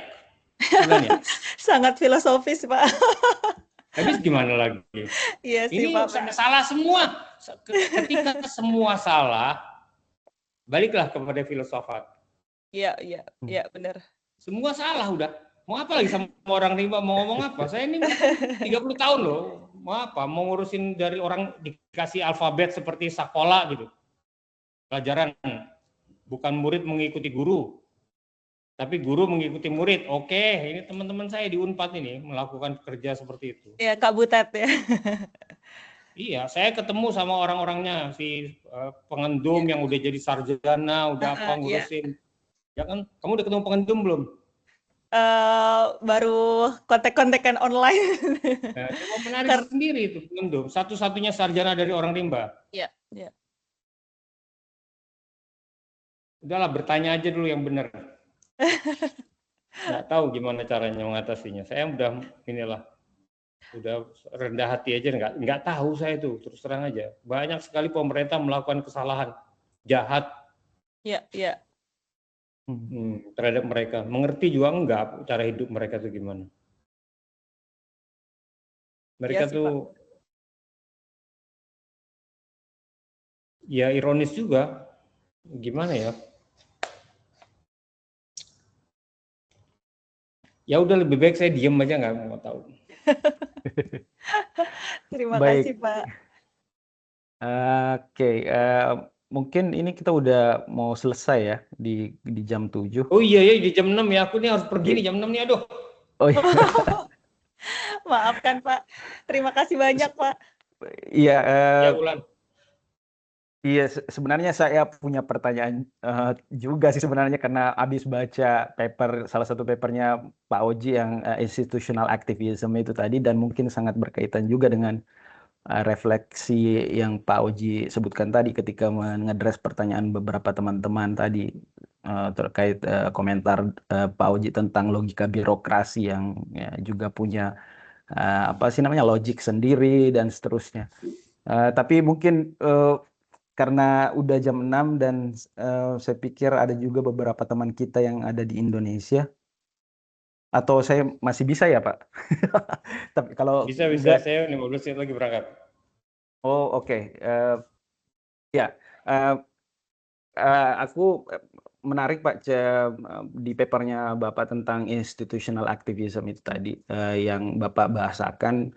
Speaker 2: Bukannya?
Speaker 8: Sangat filosofis, Pak.
Speaker 2: Habis gimana lagi?
Speaker 8: Iya sih,
Speaker 2: Ini
Speaker 8: Pak.
Speaker 2: salah semua. Ketika semua salah, baliklah kepada filsafat.
Speaker 8: Iya, benar.
Speaker 2: Semua salah udah. Mau apa lagi sama orang rimba, mau ngomong apa? Saya ini 30 tahun loh. Mau apa? Mau ngurusin dari orang dikasih alfabet seperti sekolah gitu. Pelajaran. Bukan murid mengikuti guru. Tapi guru mengikuti murid. Oke, ini teman-teman saya di Unpad ini melakukan kerja seperti itu.
Speaker 8: Iya, Kak Butet ya.
Speaker 2: Iya, saya ketemu sama orang-orangnya, si pengendum yang udah jadi sarjana, udah apa ngurusin. Ya kan, kamu udah ketemu pengendum belum?
Speaker 8: Baru kontek-kontekan online.
Speaker 2: Nah, coba menarik sendiri itu pengendum. Satu-satunya sarjana dari orang rimba.
Speaker 8: Iya.
Speaker 2: Udahlah, bertanya aja dulu yang benar. Nggak tahu gimana caranya mengatasinya. Saya udah rendah hati aja, nggak tahu saya itu, terus terang aja. Banyak sekali pemerintah melakukan kesalahan jahat.
Speaker 8: Iya.
Speaker 2: Terhadap mereka. Mengerti juga enggak cara hidup mereka itu gimana. Mereka tuh ya ironis juga. Gimana ya? Ya udah lebih baik saya diem aja, nggak mau tahu.
Speaker 8: Terima
Speaker 4: Baik.
Speaker 8: kasih, Pak.
Speaker 4: Oke, mungkin ini kita udah mau selesai ya di jam 7.
Speaker 2: Oh iya di jam 6 ya, aku nih harus pergi nih jam 6 nih, aduh.
Speaker 4: Oh iya.
Speaker 8: Maafkan, Pak. Terima kasih banyak, Pak.
Speaker 4: Iya,
Speaker 2: Ya Ulan.
Speaker 4: Iya, sebenarnya saya punya pertanyaan juga sih sebenarnya karena habis baca salah satu papernya Pak Oji yang institutional activism itu tadi, dan mungkin sangat berkaitan juga dengan refleksi yang Pak Oji sebutkan tadi ketika mengedres pertanyaan beberapa teman-teman tadi terkait komentar Pak Oji tentang logika birokrasi yang ya, juga punya logik sendiri dan seterusnya. Tapi mungkin karena udah jam 6 dan saya pikir ada juga beberapa teman kita yang ada di Indonesia. Atau saya masih bisa ya, Pak? Tapi kalau
Speaker 2: bisa
Speaker 4: enggak,
Speaker 2: saya 15 menit lagi berangkat.
Speaker 4: Oh, oke. Aku menarik Pak di papernya Bapak tentang institutional activism itu tadi yang Bapak bahasakan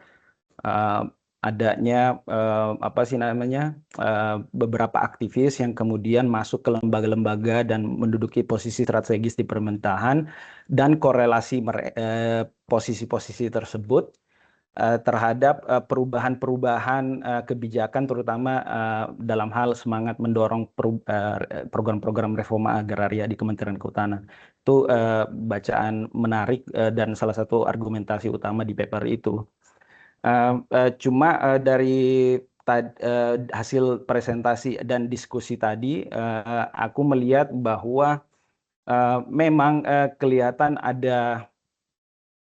Speaker 4: adanya beberapa aktivis yang kemudian masuk ke lembaga-lembaga dan menduduki posisi strategis di pemerintahan, dan korelasi posisi-posisi tersebut terhadap perubahan-perubahan kebijakan, terutama dalam hal semangat mendorong program-program reforma agraria di Kementerian Kehutanan. Itu bacaan menarik dan salah satu argumentasi utama di paper itu. Cuma dari hasil presentasi dan diskusi tadi, aku melihat bahwa memang kelihatan ada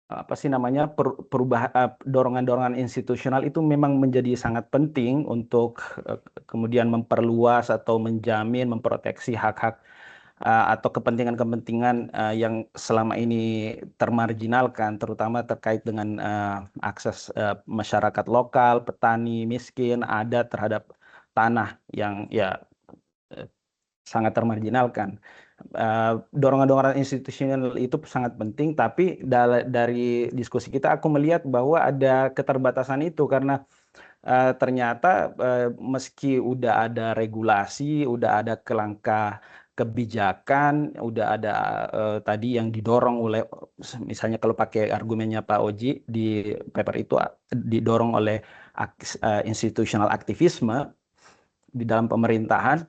Speaker 4: apa sih namanya perubahan dorongan-dorongan institusional itu memang menjadi sangat penting untuk kemudian memperluas atau menjamin, memproteksi hak-hak atau kepentingan-kepentingan yang selama ini termarginalkan, terutama terkait dengan akses masyarakat lokal, petani, miskin, adat terhadap tanah yang ya sangat termarginalkan. Dorongan-dorongan institusional itu sangat penting, tapi dari diskusi kita aku melihat bahwa ada keterbatasan itu karena ternyata meski udah ada regulasi, udah ada langkah kebijakan, udah ada tadi yang didorong oleh, misalnya kalau pakai argumennya Pak Oji di paper itu didorong oleh institutional aktivisme di dalam pemerintahan.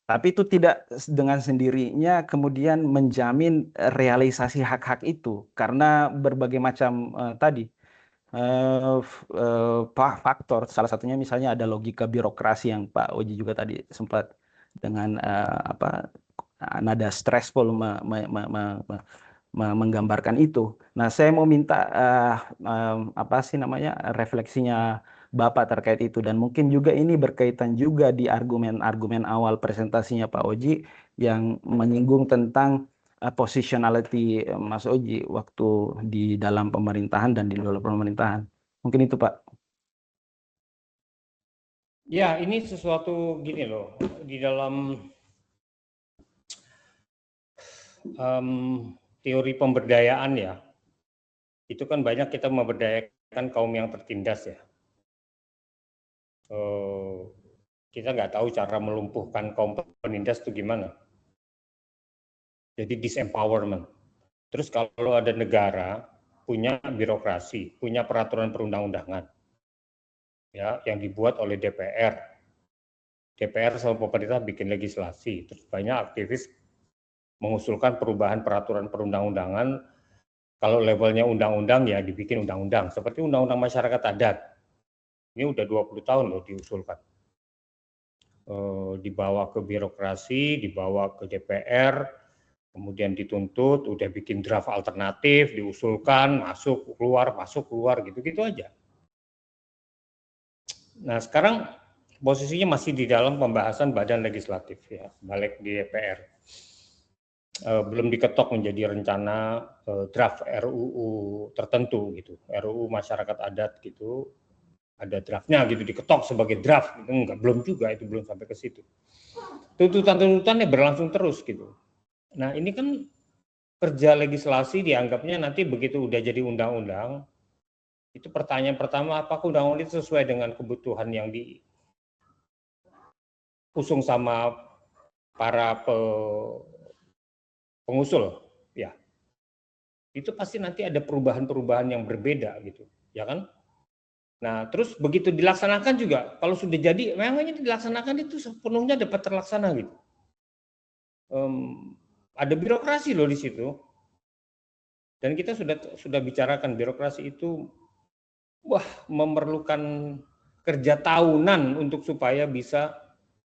Speaker 4: Tapi itu tidak dengan sendirinya kemudian menjamin realisasi hak-hak itu karena berbagai macam tadi faktor. Salah satunya misalnya ada logika birokrasi yang Pak Oji juga tadi sempat dengan nada stressful menggambarkan itu. Nah, saya mau minta apa sih namanya refleksinya Bapak terkait itu, dan mungkin juga ini berkaitan juga di argumen-argumen awal presentasinya Pak Oji yang menyinggung tentang positionality Mas Oji waktu di dalam pemerintahan dan di luar pemerintahan. Mungkin itu Pak.
Speaker 2: Ya, ini sesuatu gini loh, di dalam teori pemberdayaan ya, itu kan banyak kita memberdayakan kaum yang tertindas ya. Kita nggak tahu cara melumpuhkan kaum penindas itu gimana. Jadi disempowerment. Terus kalau ada negara punya birokrasi, punya peraturan perundang-undangan, ya, yang dibuat oleh DPR. DPR sama pemerintah bikin legislasi, terus banyak aktivis mengusulkan perubahan peraturan perundang-undangan. Kalau levelnya undang-undang ya dibikin undang-undang, seperti undang-undang masyarakat adat. Ini udah 20 tahun loh diusulkan. Dibawa ke birokrasi, dibawa ke DPR, kemudian dituntut, udah bikin draft alternatif, diusulkan, masuk keluar gitu-gitu aja. Nah, sekarang posisinya masih di dalam pembahasan badan legislatif ya, balik di DPR. Belum diketok menjadi rencana draft RUU tertentu gitu, RUU masyarakat adat gitu. Ada draftnya gitu, diketok sebagai draft gitu. Enggak, belum juga, itu belum sampai ke situ. Tuntutan-tuntutannya berlangsung terus gitu. Nah, ini kan kerja legislasi dianggapnya nanti begitu udah jadi undang-undang, itu pertanyaan pertama, apakah undang-undang itu sesuai dengan kebutuhan yang diusung sama para pengusul ya. Itu pasti nanti ada perubahan-perubahan yang berbeda gitu, ya kan? Nah, terus begitu dilaksanakan juga, kalau sudah jadi, memangnya dilaksanakan itu sepenuhnya dapat terlaksana gitu. Ada birokrasi loh di situ. Dan kita sudah bicarakan birokrasi itu, memerlukan kerja tahunan untuk supaya bisa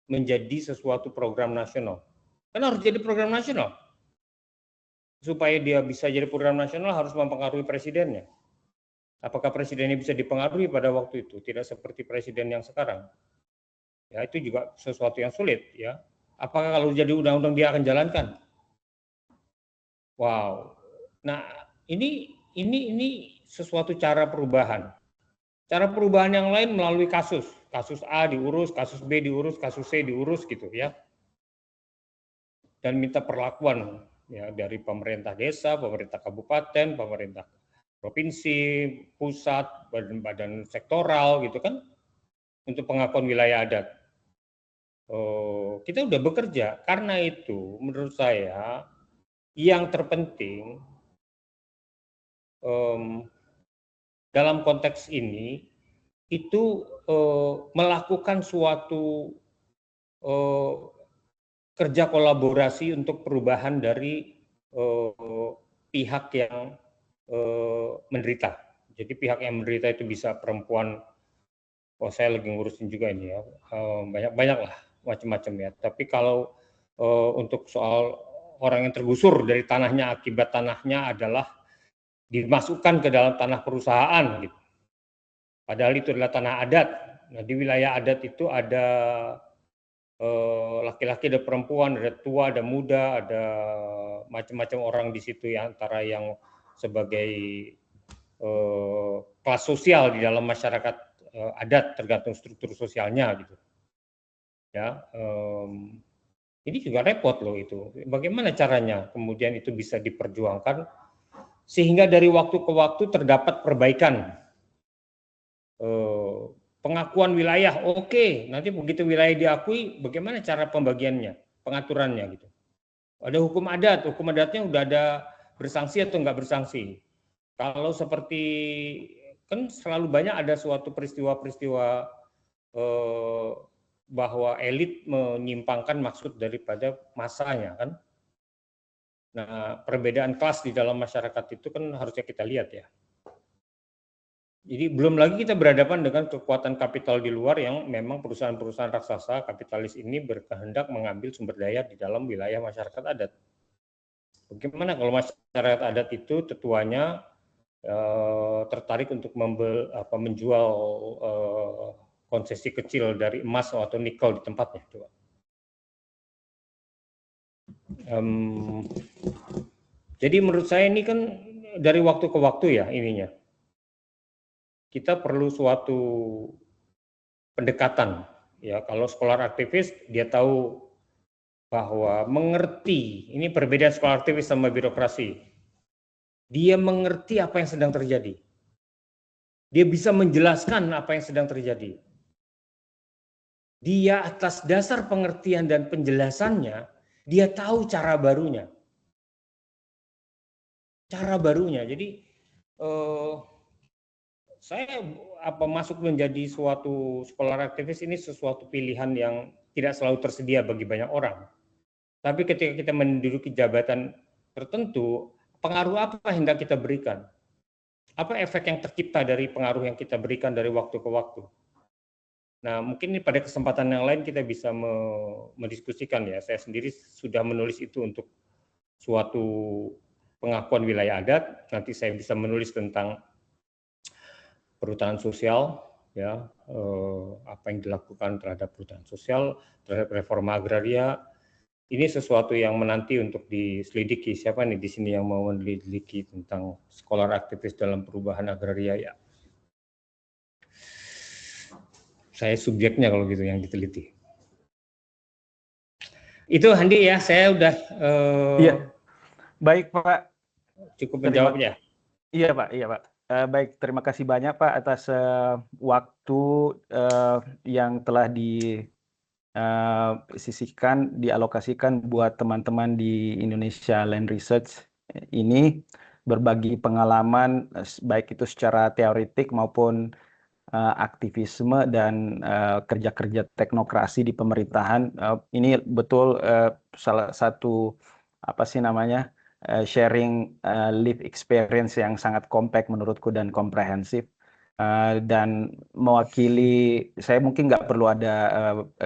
Speaker 2: menjadi sesuatu program nasional. Kan harus jadi program nasional. Supaya dia bisa jadi program nasional harus mempengaruhi presidennya. Apakah presidennya bisa dipengaruhi pada waktu itu? Tidak seperti presiden yang sekarang. Ya, itu juga sesuatu yang sulit ya. Apakah kalau jadi undang-undang dia akan jalankan? Wow. Nah, ini sesuatu cara perubahan. Cara perubahan yang lain melalui kasus. Kasus A diurus, kasus B diurus, kasus C diurus gitu ya. Dan minta perlakuan ya dari pemerintah desa, pemerintah kabupaten, pemerintah provinsi, pusat, badan-badan sektoral gitu kan, untuk pengakuan wilayah adat. Kita udah bekerja, karena itu menurut saya yang terpenting dalam konteks ini itu melakukan suatu kerja kolaborasi untuk perubahan dari pihak yang menderita. Jadi pihak yang menderita itu bisa perempuan, saya lagi ngurusin juga ini ya, banyak lah macam-macam ya. Tapi kalau untuk soal orang yang tergusur dari tanahnya akibat tanahnya adalah dimasukkan ke dalam tanah perusahaan gitu. Padahal itu adalah tanah adat. Nah, di wilayah adat itu ada laki-laki, ada perempuan, ada tua, ada muda, ada macam-macam orang di situ ya, antara yang sebagai kelas sosial di dalam masyarakat adat, tergantung struktur sosialnya gitu. Ya, ini juga repot loh itu. Bagaimana caranya kemudian itu bisa diperjuangkan sehingga dari waktu ke waktu terdapat perbaikan. Pengakuan wilayah, oke. Nanti begitu wilayah diakui, bagaimana cara pembagiannya, pengaturannya gitu. Ada hukum adatnya udah ada bersanksi atau enggak bersanksi. Kalau seperti, kan selalu banyak ada suatu peristiwa-peristiwa bahwa elit menyimpangkan maksud daripada masanya kan. Nah, perbedaan kelas di dalam masyarakat itu kan harusnya kita lihat ya. Jadi belum lagi kita berhadapan dengan kekuatan kapital di luar yang memang perusahaan-perusahaan raksasa kapitalis ini berkehendak mengambil sumber daya di dalam wilayah masyarakat adat. Bagaimana kalau masyarakat adat itu tetuanya tertarik untuk menjual konsesi kecil dari emas atau nikel di tempatnya? Coba. Jadi menurut saya ini kan dari waktu ke waktu ya ininya. Kita perlu suatu pendekatan ya. Kalau scholar aktivis dia tahu bahwa mengerti, ini perbedaan scholar aktivis sama birokrasi. Dia mengerti apa yang sedang terjadi. Dia bisa menjelaskan apa yang sedang terjadi. Dia atas dasar pengertian dan penjelasannya, dia tahu cara barunya. Cara barunya. Jadi saya masuk menjadi suatu scholar aktivis ini sesuatu pilihan yang tidak selalu tersedia bagi banyak orang. Tapi ketika kita menduduki jabatan tertentu, pengaruh apa yang hendak kita berikan? Apa efek yang tercipta dari pengaruh yang kita berikan dari waktu ke waktu? Nah, mungkin pada kesempatan yang lain kita bisa mendiskusikan ya. Saya sendiri sudah menulis itu untuk suatu pengakuan wilayah adat. Nanti saya bisa menulis tentang perhutanan sosial, ya, apa yang dilakukan terhadap perhutanan sosial, terhadap reforma agraria. Ini sesuatu yang menanti untuk diselidiki. Siapa nih di sini yang mau meneliti tentang scholar aktivis dalam perubahan agraria ya? Saya subjeknya kalau gitu yang diteliti. Itu Handi ya, saya udah.
Speaker 4: Iya, baik Pak.
Speaker 2: Cukup menjawabnya.
Speaker 4: Iya Pak, iya Pak. Baik, terima kasih banyak Pak atas waktu yang telah disisihkan, dialokasikan buat teman-teman di Indonesia Land Research ini berbagi pengalaman baik itu secara teoretik maupun aktivisme dan kerja-kerja teknokrasi di pemerintahan. Ini betul salah satu sharing live experience yang sangat compact menurutku dan komprehensif. Dan mewakili, saya mungkin nggak perlu ada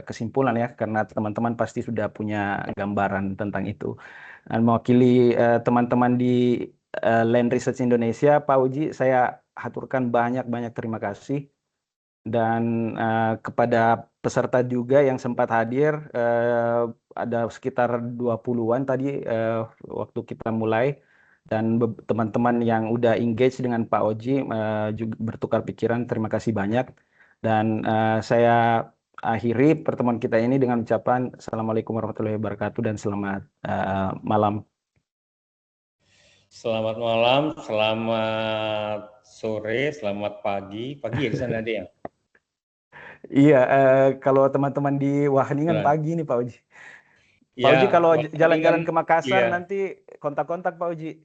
Speaker 4: kesimpulan ya, karena teman-teman pasti sudah punya gambaran tentang itu. Dan mewakili teman-teman di Land Research Indonesia, Pak Uji, saya haturkan banyak-banyak terima kasih. Dan kepada peserta juga yang sempat hadir, ada sekitar 20-an tadi waktu kita mulai. Dan teman-teman yang udah engage dengan Pak Oji juga bertukar pikiran, terima kasih banyak. Dan saya akhiri pertemuan kita ini dengan ucapan Assalamualaikum warahmatullahi wabarakatuh dan selamat malam.
Speaker 2: Selamat malam, selamat sore, selamat pagi. Pagi ya di sana ada ya?
Speaker 4: Iya, kalau teman-teman di Wageningen pagi nih Pak Oji. Pak Uji kalau jalan-jalan ke Makassar nanti kontak-kontak Pak Uji.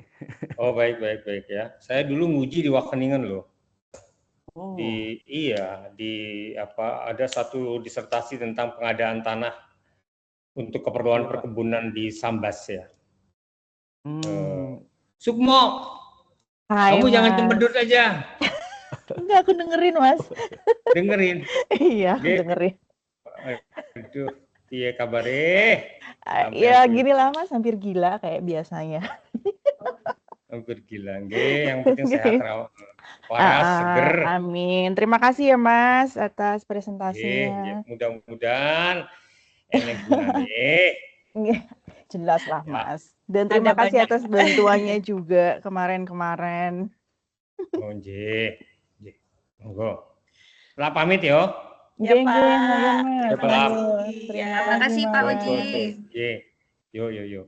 Speaker 2: Oh baik ya. Saya dulu nguji di Wageningen loh.
Speaker 4: Oh.
Speaker 2: Ada satu disertasi tentang pengadaan tanah untuk keperluan perkebunan di Sambas ya. Sukmo,
Speaker 9: Hai,
Speaker 2: kamu
Speaker 9: Mas.
Speaker 2: jangan cembedut aja.
Speaker 9: Enggak, aku dengerin Mas.
Speaker 2: Dengerin.
Speaker 9: Iya, aku dengerin.
Speaker 2: Aduh, iya kabarnya.
Speaker 9: Ya gini lah Mas, hampir gila kayak biasanya.
Speaker 2: Bergila, nggih, yang penting
Speaker 9: Nggih.
Speaker 2: sehat waras, seger.
Speaker 9: Amin. Terima kasih ya Mas atas
Speaker 2: Nggih,
Speaker 9: presentasinya.
Speaker 2: mudah-mudahan enek gunane.
Speaker 9: Nggih, jelas lah
Speaker 2: Ya.
Speaker 9: Mas. Dan
Speaker 8: Ada
Speaker 9: terima kasih
Speaker 8: banyak.
Speaker 9: atas bantuannya juga kemarin-kemarin.
Speaker 2: Oh, nggih. Nggih. Monggo. Lah pamit yo.
Speaker 8: Ya,
Speaker 9: Nggih, nggih, nuwun
Speaker 8: Pak.
Speaker 9: Mas.
Speaker 8: Terima
Speaker 2: Malam.
Speaker 8: kasih.
Speaker 9: Terima
Speaker 8: Ya.
Speaker 1: Terima
Speaker 9: kasih
Speaker 1: kasih Pak
Speaker 2: Tuh,
Speaker 9: Mas.
Speaker 1: Oji.
Speaker 2: Nggih. Yo.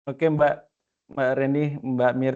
Speaker 4: Oke Mbak Reni, Mbak Mir